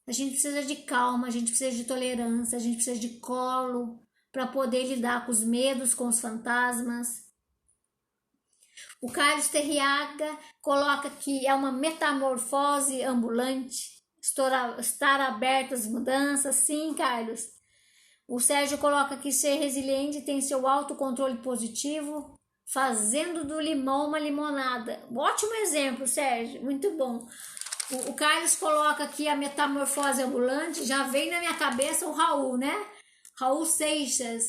A gente precisa de calma, a gente precisa de tolerância, a gente precisa de colo para poder lidar com os medos, com os fantasmas. O Carlos Terriaga coloca que é uma metamorfose ambulante, estar aberto às mudanças. Sim, Carlos. O Sérgio coloca que ser resiliente tem seu autocontrole positivo, fazendo do limão uma limonada. Ótimo exemplo, Sérgio, muito bom. O Carlos coloca aqui a metamorfose ambulante, já vem na minha cabeça o Raul, né? Raul Seixas.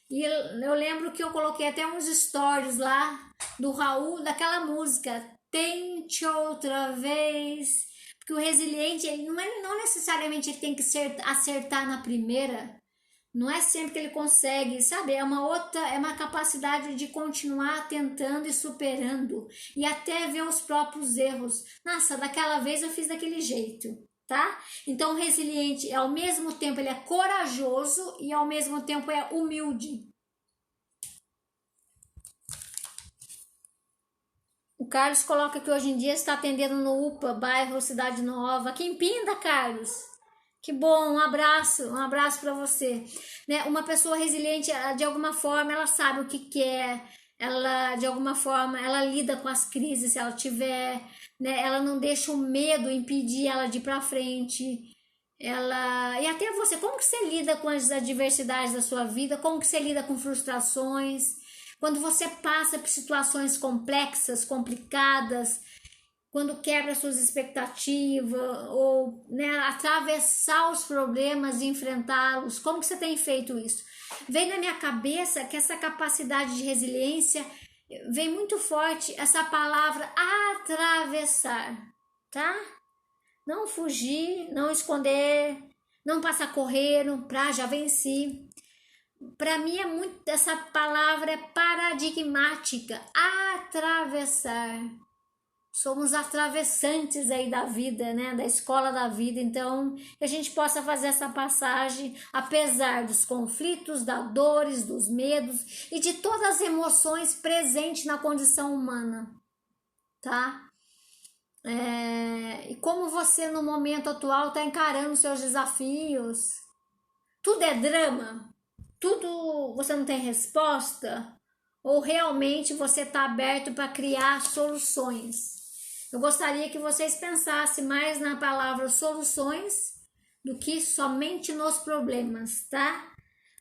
E eu lembro que eu coloquei até uns stories lá do Raul, daquela música, Tente Outra Vez. Porque o resiliente, ele não necessariamente ele tem que acertar na primeira. Não é sempre que ele consegue, sabe? É uma capacidade de continuar tentando e superando e até ver os próprios erros. Nossa, daquela vez eu fiz daquele jeito, tá? Então, o resiliente, ao mesmo tempo, ele é corajoso e ao mesmo tempo é humilde. O Carlos coloca que hoje em dia está atendendo no UPA, bairro Cidade Nova. Aqui em Pinda, Carlos. Que bom, um abraço para você. Né? Uma pessoa resiliente, de alguma forma, ela sabe o que quer, ela, de alguma forma, ela lida com as crises se ela tiver, né? Ela não deixa o medo impedir ela de ir para frente. E até você, como que você lida com as adversidades da sua vida? Como que você lida com frustrações? Quando você passa por situações complexas, complicadas, quando quebra suas expectativas, ou né, atravessar os problemas e enfrentá-los, como que você tem feito isso? Vem na minha cabeça que essa capacidade de resiliência vem muito forte, essa palavra atravessar, tá? Não fugir, não esconder, não passar correndo, já venci. Para mim essa palavra é paradigmática, atravessar. Somos atravessantes aí da vida, né? Da escola da vida. Então, que a gente possa fazer essa passagem, apesar dos conflitos, das dores, dos medos e de todas as emoções presentes na condição humana, tá? E como você no momento atual está encarando os seus desafios? Tudo é drama? Tudo você não tem resposta? Ou realmente você está aberto para criar soluções? Eu gostaria que vocês pensassem mais na palavra soluções do que somente nos problemas, tá?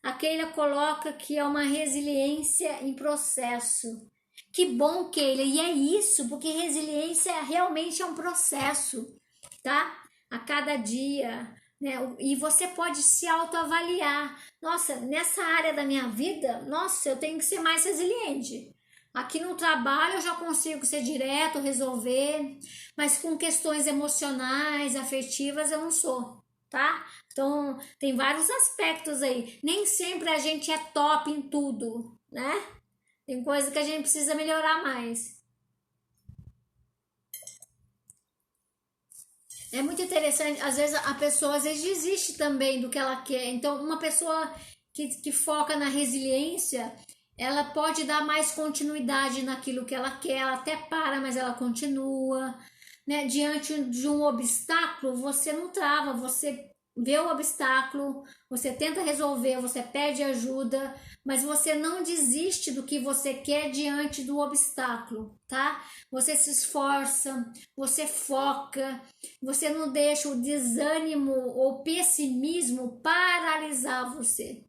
A Keila coloca que é uma resiliência em processo. Que bom, Keila, e é isso, porque resiliência realmente é um processo, tá? A cada dia, né? E você pode se autoavaliar. Nossa, nessa área da minha vida, nossa, eu tenho que ser mais resiliente. Aqui no trabalho eu já consigo ser direto, resolver, mas com questões emocionais, afetivas, eu não sou, tá? Então, tem vários aspectos aí. Nem sempre a gente é top em tudo, né? Tem coisa que a gente precisa melhorar mais. É muito interessante, às vezes a pessoa às vezes desiste também do que ela quer. Então, uma pessoa que foca na resiliência, ela pode dar mais continuidade naquilo que ela quer, ela até para, mas ela continua, né? Diante de um obstáculo, você não trava, você vê o obstáculo, você tenta resolver, você pede ajuda, mas você não desiste do que você quer diante do obstáculo, tá? Você se esforça, você foca, você não deixa o desânimo ou pessimismo paralisar você,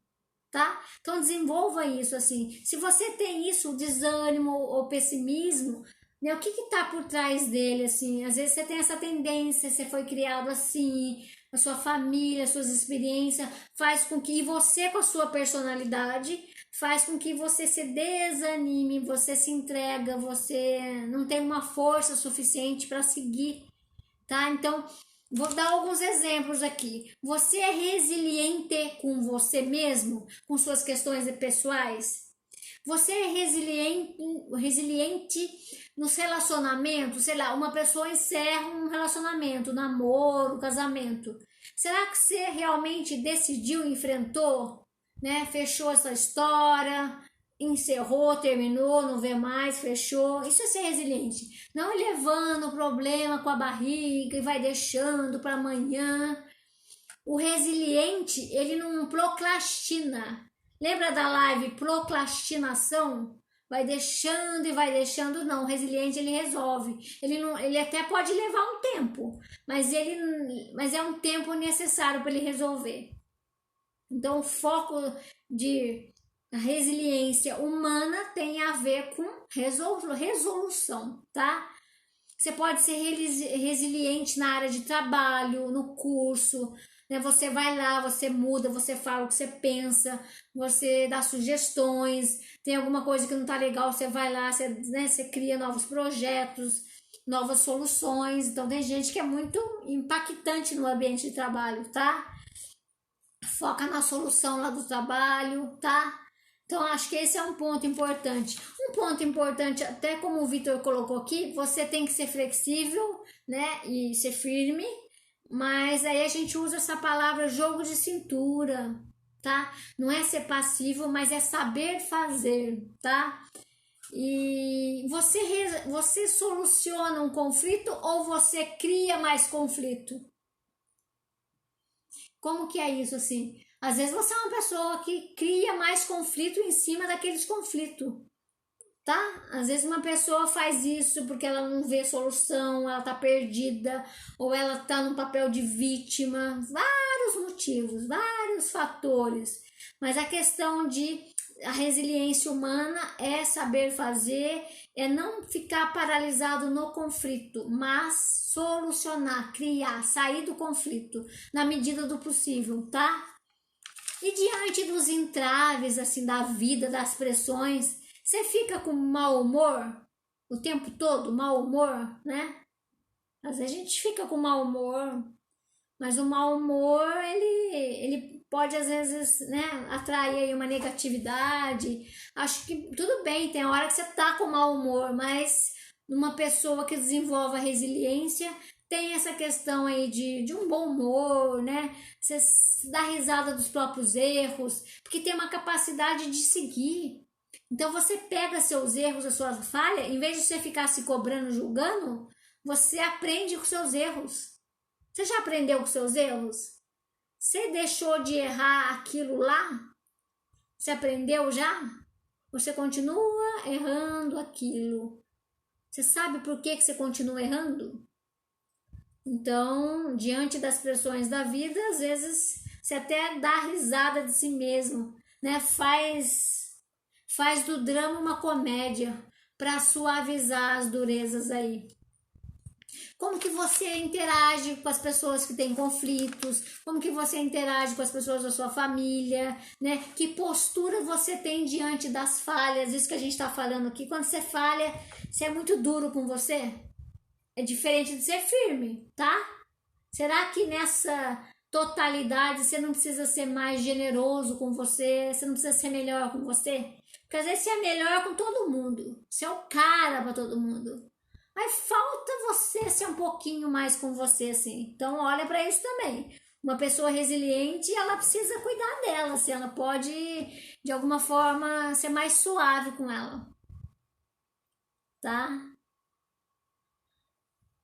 tá? Então desenvolva isso assim. Se você tem isso, o desânimo ou pessimismo, né, o que tá por trás dele assim? Às vezes você tem essa tendência, você foi criado assim, a sua família, as suas experiências faz com que você com a sua personalidade faz com que você se desanime, você se entrega, você não tem uma força suficiente para seguir, tá? Então, vou dar alguns exemplos aqui. Você é resiliente com você mesmo, com suas questões pessoais? Você é resiliente nos relacionamentos? Sei lá, uma pessoa encerra um relacionamento, namoro, casamento. Será que você realmente decidiu, enfrentou, né? Fechou essa história, encerrou, terminou, não vê mais, fechou. Isso é ser resiliente. Não levando o problema com a barriga e vai deixando para amanhã. O resiliente, ele não procrastina. Lembra da live procrastinação? Vai deixando, não. O resiliente, ele resolve. Ele até pode levar um tempo, mas é um tempo necessário para ele resolver. Então, o foco de resiliência humana tem a ver com resolução, tá? Você pode ser resiliente na área de trabalho, no curso, né? Você vai lá, você muda, você fala o que você pensa, você dá sugestões, tem alguma coisa que não tá legal, você vai lá, você cria novos projetos, novas soluções. Então tem gente que é muito impactante no ambiente de trabalho, tá? Foca na solução lá do trabalho, tá? Então, acho que esse é um ponto importante. Um ponto importante, até como o Vitor colocou aqui, você tem que ser flexível, né? E ser firme, mas aí a gente usa essa palavra jogo de cintura, tá? Não é ser passivo, mas é saber fazer, tá? E você soluciona um conflito ou você cria mais conflito? Como que é isso assim? Às vezes você é uma pessoa que cria mais conflito em cima daqueles conflitos, tá? Às vezes uma pessoa faz isso porque ela não vê solução, ela tá perdida, ou ela tá num papel de vítima, vários motivos, vários fatores. Mas a questão de a resiliência humana é saber fazer, é não ficar paralisado no conflito, mas solucionar, criar, sair do conflito na medida do possível, tá? E diante dos entraves assim da vida, das pressões, você fica com mau humor o tempo todo, mau humor, né? Às vezes a gente fica com mau humor, mas o mau humor ele pode às vezes, né, atrair aí uma negatividade. Acho que tudo bem, tem hora que você tá com mau humor, mas uma pessoa que desenvolve a resiliência tem essa questão aí de um bom humor, né? Você dá risada dos próprios erros, porque tem uma capacidade de seguir. Então você pega seus erros, a sua falha, em vez de você ficar se cobrando, julgando, você aprende com seus erros. Você já aprendeu com seus erros? Você deixou de errar aquilo lá? Você aprendeu já? Você continua errando aquilo. Você sabe por que você continua errando? Então, diante das pressões da vida, às vezes você até dá risada de si mesmo. né? Faz do drama uma comédia para suavizar as durezas aí. Como que você interage com as pessoas que têm conflitos? Como que você interage com as pessoas da sua família, né? Que postura você tem diante das falhas? Isso que a gente está falando aqui. Quando você falha, você é muito duro com você? É diferente de ser firme, tá? Será que nessa totalidade você não precisa ser mais generoso com você? Você não precisa ser melhor com você? Porque às vezes você é melhor com todo mundo. Você é o cara para todo mundo. Aí falta você ser um pouquinho mais com você, assim. Então olha para isso também. Uma pessoa resiliente, ela precisa cuidar dela, assim. Ela pode, de alguma forma, ser mais suave com ela. Tá?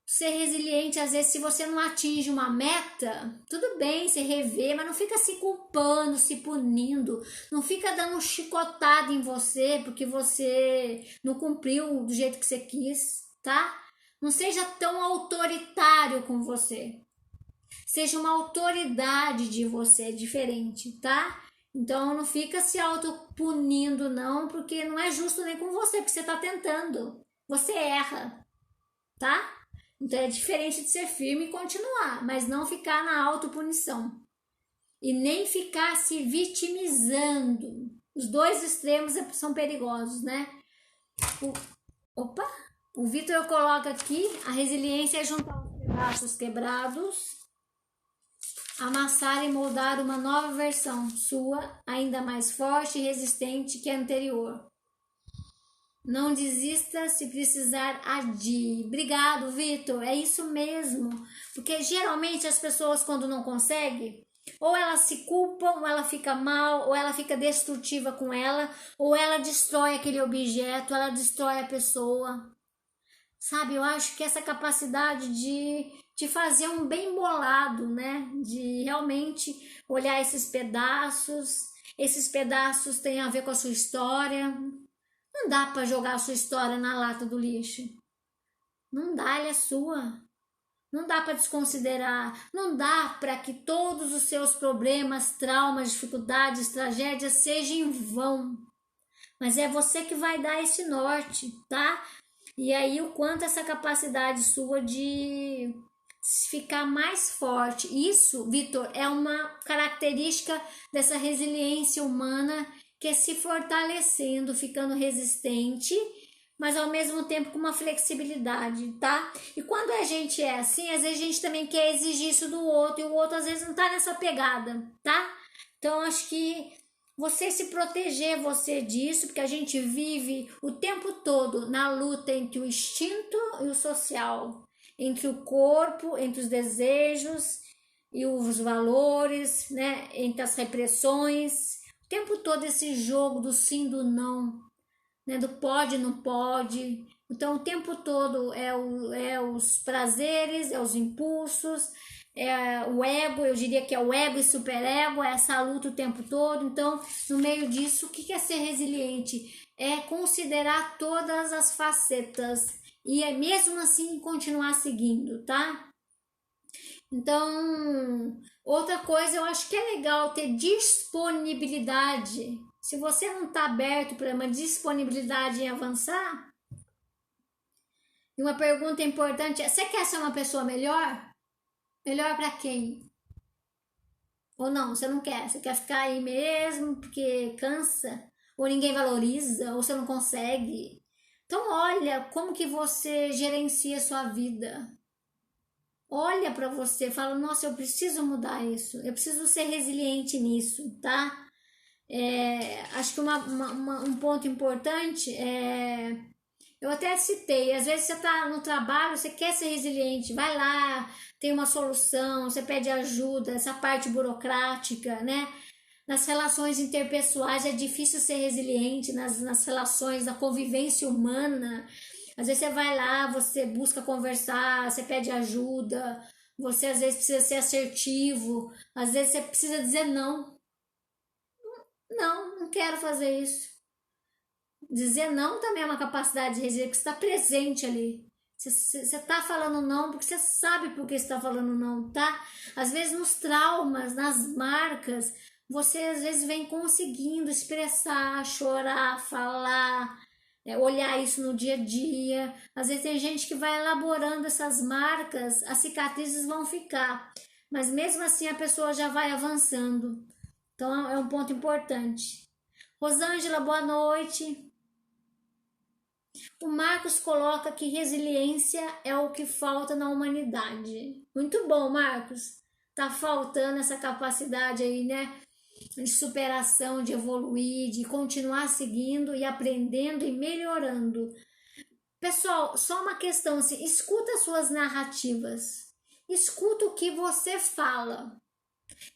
Ser resiliente, às vezes, se você não atinge uma meta, tudo bem, você rever, mas não fica se culpando, se punindo, não fica dando um chicotada em você porque você não cumpriu do jeito que você quis, tá? Não seja tão autoritário com você. Seja uma autoridade de você, diferente, tá? Então não fica se autopunindo não, porque não é justo nem com você, porque você tá tentando. Você erra, tá? Então é diferente de ser firme e continuar, mas não ficar na autopunição. E nem ficar se vitimizando. Os dois extremos são perigosos, né? O Vitor coloca aqui, a resiliência é juntar os pedaços quebrados, amassar e moldar uma nova versão sua, ainda mais forte e resistente que a anterior. Não desista, se precisar, adie. Obrigado, Vitor. É isso mesmo. Porque geralmente as pessoas, quando não conseguem, ou elas se culpam, ou ela fica mal, ou ela fica destrutiva com ela, ou ela destrói aquele objeto, ela destrói a pessoa. Sabe, eu acho que essa capacidade de fazer um bem bolado, né? De realmente olhar esses pedaços têm a ver com a sua história. Não dá para jogar a sua história na lata do lixo. Não dá, ela é sua. Não dá para desconsiderar. Não dá para que todos os seus problemas, traumas, dificuldades, tragédias sejam em vão. Mas é você que vai dar esse norte, tá? E aí o quanto essa capacidade sua de ficar mais forte. Isso, Vitor, é uma característica dessa resiliência humana que é se fortalecendo, ficando resistente, mas ao mesmo tempo com uma flexibilidade, tá? E quando a gente é assim, às vezes a gente também quer exigir isso do outro, e o outro às vezes não tá nessa pegada, tá? Então acho que você se proteger você disso, porque a gente vive o tempo todo na luta entre o instinto e o social, entre o corpo, entre os desejos e os valores, né? Entre as repressões. O tempo todo esse jogo do sim, do não, né? Do pode, não pode. Então o tempo todo é os prazeres, é os impulsos, é o ego, eu diria que é o ego e superego, é essa luta o tempo todo. Então, no meio disso, o que é ser resiliente? É considerar todas as facetas e é mesmo assim continuar seguindo, tá? Então, outra coisa, eu acho que é legal ter disponibilidade. Se você não está aberto para uma disponibilidade em avançar, e uma pergunta importante é: você quer ser uma pessoa melhor? Melhor para quem? Ou não, você não quer? Você quer ficar aí mesmo porque cansa? Ou ninguém valoriza? Ou você não consegue? Então olha como que você gerencia a sua vida. Olha para você, fala: nossa, eu preciso mudar isso, eu preciso ser resiliente nisso, tá? Acho que um ponto importante é, eu até citei, às vezes você está no trabalho, você quer ser resiliente, vai lá, tem uma solução, você pede ajuda, essa parte burocrática, né? Nas relações interpessoais é difícil ser resiliente, nas relações da convivência humana. Às vezes você vai lá, você busca conversar, você pede ajuda, você às vezes precisa ser assertivo, às vezes você precisa dizer não. Não quero fazer isso. Dizer não também é uma capacidade de resiliência, porque você está presente ali. Você está falando não porque você sabe por que você está falando não, tá? Às vezes nos traumas, nas marcas, você às vezes vem conseguindo expressar, chorar, falar, olhar isso no dia a dia. Às vezes tem gente que vai elaborando essas marcas, as cicatrizes vão ficar, mas mesmo assim a pessoa já vai avançando. Então é um ponto importante. Rosângela, boa noite. O Marcos coloca que resiliência é o que falta na humanidade. Muito bom, Marcos. Tá faltando essa capacidade aí, né? De superação, de evoluir, de continuar seguindo e aprendendo e melhorando. Pessoal, só uma questão assim, escuta as suas narrativas. Escuta o que você fala.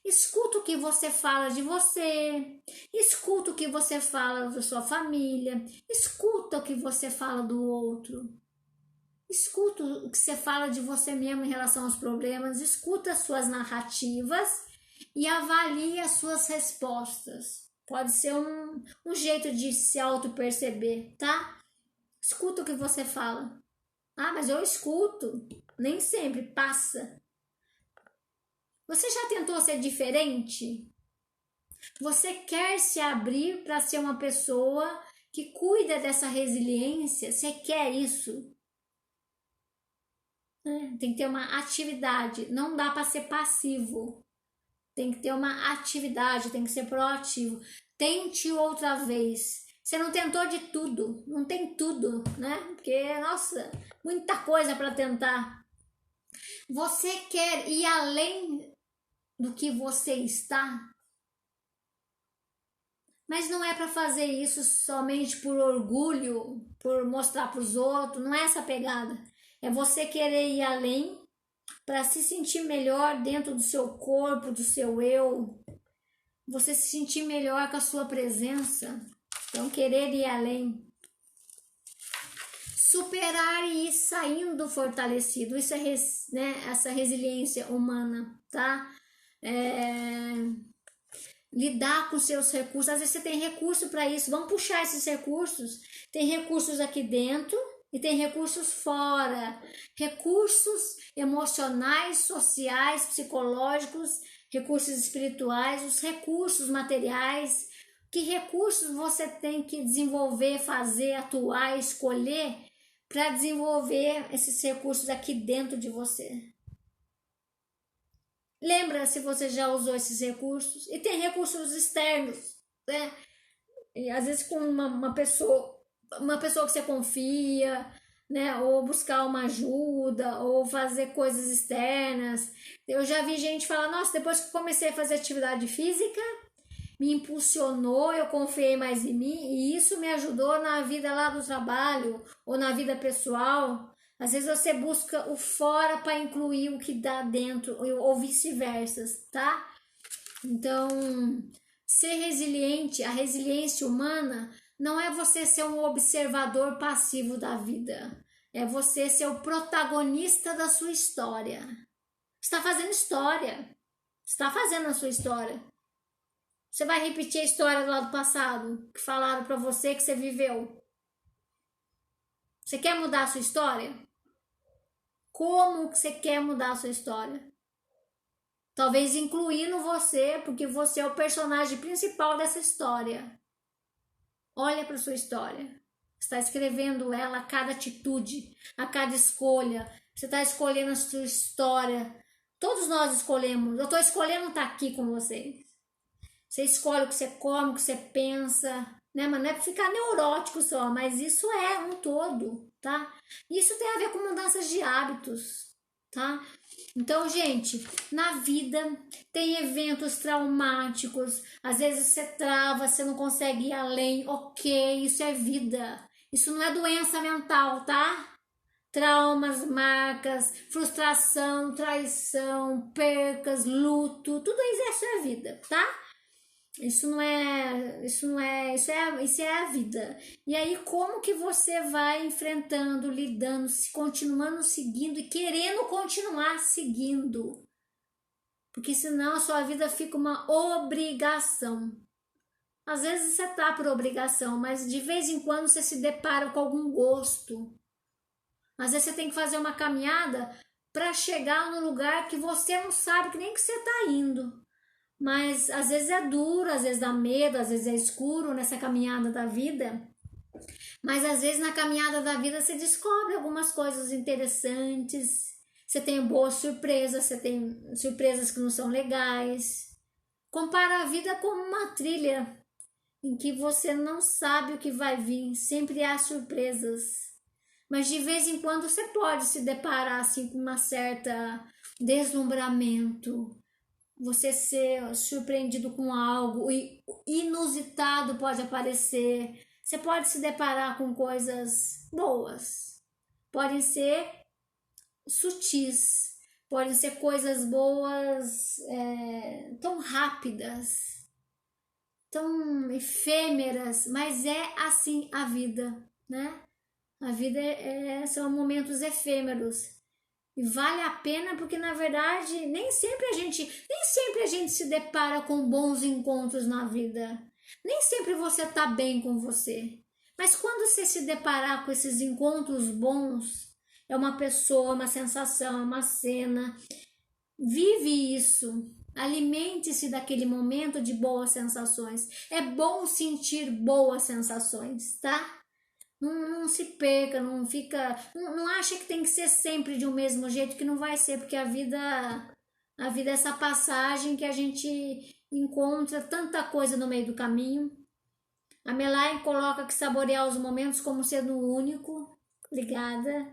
Escuta o que você fala de você, escuta o que você fala da sua família, escuta o que você fala do outro, escuta o que você fala de você mesmo em relação aos problemas, escuta as suas narrativas e avalie as suas respostas. Pode ser um jeito de se auto-perceber, tá? Escuta o que você fala. Ah, mas eu escuto. Nem sempre passa. Você já tentou ser diferente? Você quer se abrir para ser uma pessoa que cuida dessa resiliência? Você quer isso? Tem que ter uma atividade. Não dá para ser passivo. Tem que ter uma atividade, tem que ser proativo. Tente outra vez. Você não tentou de tudo, não tem tudo, né? Porque, nossa, muita coisa para tentar. Você quer ir além do que você está, mas não é para fazer isso somente por orgulho, por mostrar para os outros, não é essa pegada. É você querer ir além para se sentir melhor dentro do seu corpo, do seu eu, você se sentir melhor com a sua presença. Então, querer ir além. Superar e ir saindo fortalecido, isso é essa resiliência humana, tá? Lidar com seus recursos, às vezes você tem recurso para isso, vamos puxar esses recursos, tem recursos aqui dentro e tem recursos fora, recursos emocionais, sociais, psicológicos, recursos espirituais, os recursos materiais, que recursos você tem que desenvolver, fazer, atuar, escolher para desenvolver esses recursos aqui dentro de você. Lembra se você já usou esses recursos? E tem recursos externos, né? E às vezes com uma pessoa que você confia, né? Ou buscar uma ajuda, ou fazer coisas externas. Eu já vi gente falar, nossa, depois que eu comecei a fazer atividade física, me impulsionou, eu confiei mais em mim, e isso me ajudou na vida lá do trabalho, ou na vida pessoal. Às vezes você busca o fora para incluir o que dá dentro, ou vice-versa, tá? Então, ser resiliente, a resiliência humana, não é você ser um observador passivo da vida. É você ser o protagonista da sua história. Você está fazendo história. Você está fazendo a sua história. Você vai repetir a história lá do passado, que falaram para você que você viveu. Você quer mudar a sua história? Como que você quer mudar a sua história? Talvez incluindo você, porque você é o personagem principal dessa história. Olha para sua história. Você está escrevendo ela a cada atitude, a cada escolha. Você está escolhendo a sua história. Todos nós escolhemos. Eu estou escolhendo estar aqui com vocês. Você escolhe o que você come, o que você pensa, né? Mas não é para ficar neurótico só, mas isso é um todo, tá? Isso tem a ver com mudanças de hábitos, tá? Então, gente, na vida tem eventos traumáticos, às vezes você trava, você não consegue ir além, ok, isso é vida. Isso não é doença mental, tá? Traumas, marcas, frustração, traição, percas, luto, tudo isso é vida, tá? Isso é a vida. E aí, como que você vai enfrentando, lidando, continuando seguindo e querendo continuar seguindo? Porque senão a sua vida fica uma obrigação. Às vezes você tá por obrigação, mas de vez em quando você se depara com algum gosto. Às vezes você tem que fazer uma caminhada para chegar no lugar que você não sabe que nem que você tá indo. mas às vezes é duro, às vezes dá medo, às vezes é escuro nessa caminhada da vida. Mas às vezes na caminhada da vida você descobre algumas coisas interessantes, você tem boas surpresas, você tem surpresas que não são legais. Compara a vida como uma trilha em que você não sabe o que vai vir, sempre há surpresas. Mas de vez em quando você pode se deparar assim com uma certa deslumbramento, você ser surpreendido com algo inusitado pode aparecer. Você pode se deparar com coisas boas. Podem ser sutis, podem ser coisas boas tão rápidas, tão efêmeras, mas é assim a vida, né? A vida são momentos efêmeros. E vale a pena porque na verdade nem sempre a gente se depara com bons encontros na vida. Nem sempre você tá bem com você. Mas quando você se deparar com esses encontros bons, é uma pessoa, uma sensação, uma cena, vive isso. Alimente-se daquele momento de boas sensações. É bom sentir boas sensações, tá? Não se perca, não fica. Não acha que tem que ser sempre de um mesmo jeito, que não vai ser, porque a vida é essa passagem que a gente encontra tanta coisa no meio do caminho. A Melai coloca que saborear os momentos como sendo único. Obrigada.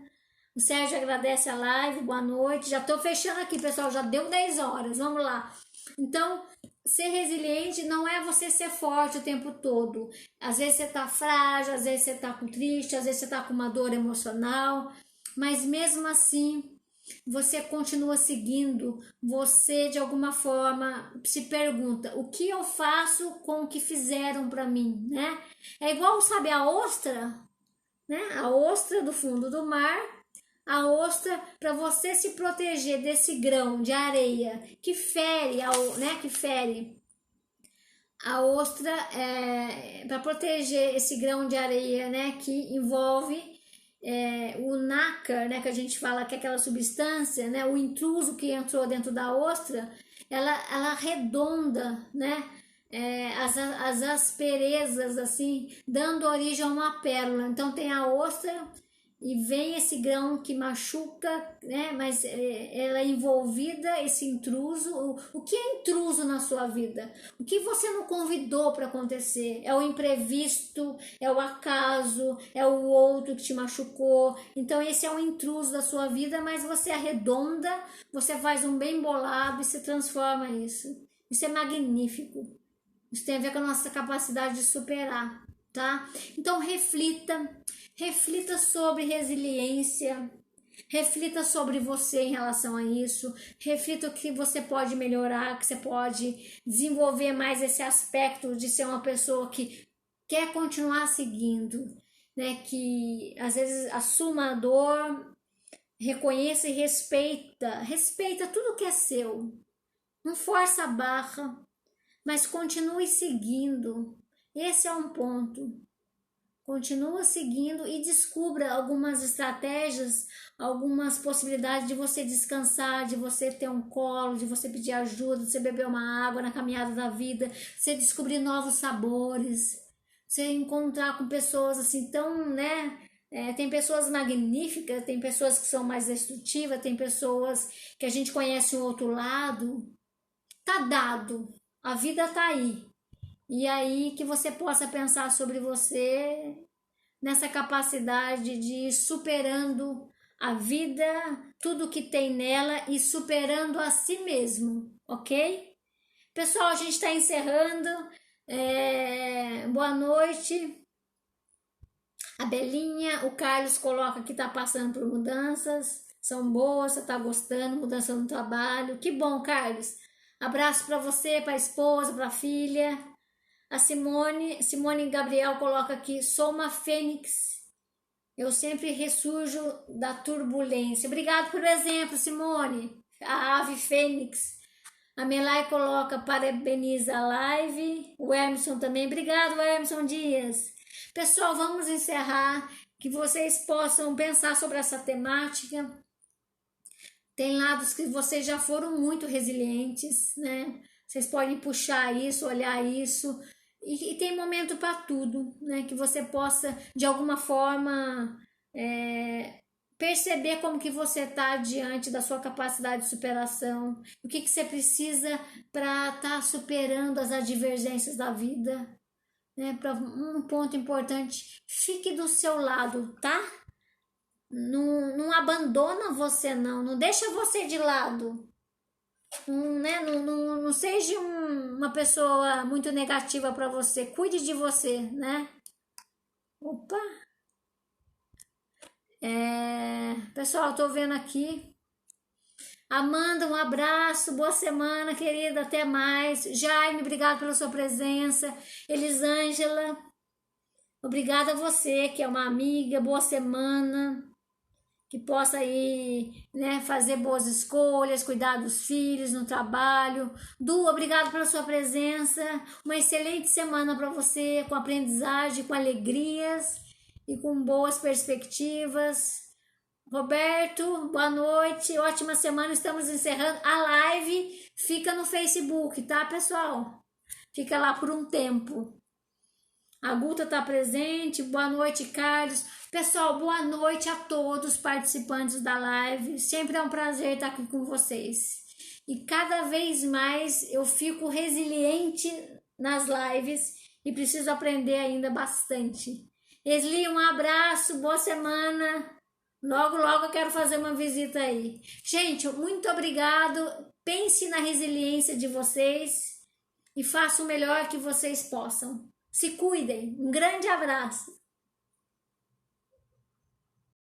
O Sérgio agradece a live, boa noite. Já tô fechando aqui, pessoal, já deu 10 horas, vamos lá. Então, ser resiliente não é você ser forte o tempo todo. Às vezes você tá frágil, às vezes você tá com triste, às vezes você tá com uma dor emocional, mas mesmo assim, você continua seguindo, você de alguma forma se pergunta, o que eu faço com o que fizeram para mim, né? É igual, sabe, a ostra, né? A ostra do fundo do mar, a ostra, para você se proteger desse grão de areia que fere, né? Que fere a ostra, para proteger esse grão de areia, né? Que envolve o nácar, né? Que a gente fala que é aquela substância, né? O intruso que entrou dentro da ostra, ela arredonda, né? As asperezas, assim, dando origem a uma pérola. Então tem a ostra e vem esse grão que machuca, né? Mas ela é envolvida, esse intruso. O que é intruso na sua vida? O que você não convidou para acontecer? É o imprevisto, é o acaso, é o outro que te machucou. Então esse é o intruso da sua vida, mas você arredonda, você faz um bem bolado e se transforma isso. Isso é magnífico. Isso tem a ver com a nossa capacidade de superar, tá? Então reflita sobre resiliência, reflita sobre você em relação a isso, reflita o que você pode melhorar, que você pode desenvolver mais esse aspecto de ser uma pessoa que quer continuar seguindo, né? Que às vezes assuma a dor, reconheça e respeita tudo que é seu, não força a barra, mas continue seguindo. Esse é um ponto. Continua seguindo e descubra algumas estratégias, algumas possibilidades de você descansar, de você ter um colo, de você pedir ajuda, de você beber uma água na caminhada da vida, você descobrir novos sabores, você encontrar com pessoas assim tão, né? Tem pessoas magníficas, tem pessoas que são mais destrutivas, tem pessoas que a gente conhece o outro lado. Tá dado, a vida tá aí. E aí que você possa pensar sobre você nessa capacidade de ir superando a vida, tudo que tem nela e superando a si mesmo, ok? Pessoal, a gente está encerrando. Boa noite. A Belinha, o Carlos coloca que está passando por mudanças, são boas, você está gostando, mudança no trabalho. Que bom, Carlos. Abraço para você, para a esposa, para a filha. A Simone Gabriel coloca aqui, sou uma fênix. Eu sempre ressurjo da turbulência. Obrigado pelo exemplo, Simone. A ave fênix. A Melai coloca, parabeniza a live. O Emerson também. Obrigado, Emerson Dias. Pessoal, vamos encerrar. Que vocês possam pensar sobre essa temática. Tem lados que vocês já foram muito resilientes, né? Vocês podem puxar isso, olhar isso. E tem momento para tudo, né? Que você possa, de alguma forma, perceber como que você está diante da sua capacidade de superação. O que você precisa para estar superando as advergências da vida. Né? Para um ponto importante, fique do seu lado, tá? Não abandona você, não deixa você de lado. Não seja uma pessoa muito negativa para você. Cuide de você, né? Opa! Pessoal, tô vendo aqui. Amanda, um abraço, boa semana, querida, até mais. Jaime, obrigado pela sua presença. Elisângela, obrigada a você, que é uma amiga, boa semana. Que possa aí, né, fazer boas escolhas, cuidar dos filhos no trabalho. Du, obrigado pela sua presença. Uma excelente semana para você, com aprendizagem, com alegrias e com boas perspectivas. Roberto, boa noite, ótima semana. Estamos encerrando a live. Fica no Facebook, tá, pessoal? Fica lá por um tempo. A Guta está presente, boa noite, Carlos. Pessoal, boa noite a todos os participantes da live. Sempre é um prazer estar aqui com vocês. E cada vez mais eu fico resiliente nas lives e preciso aprender ainda bastante. Esli, um abraço, boa semana. Logo, logo eu quero fazer uma visita aí. Gente, muito obrigado. Pense na resiliência de vocês e faça o melhor que vocês possam. Se cuidem. Um grande abraço.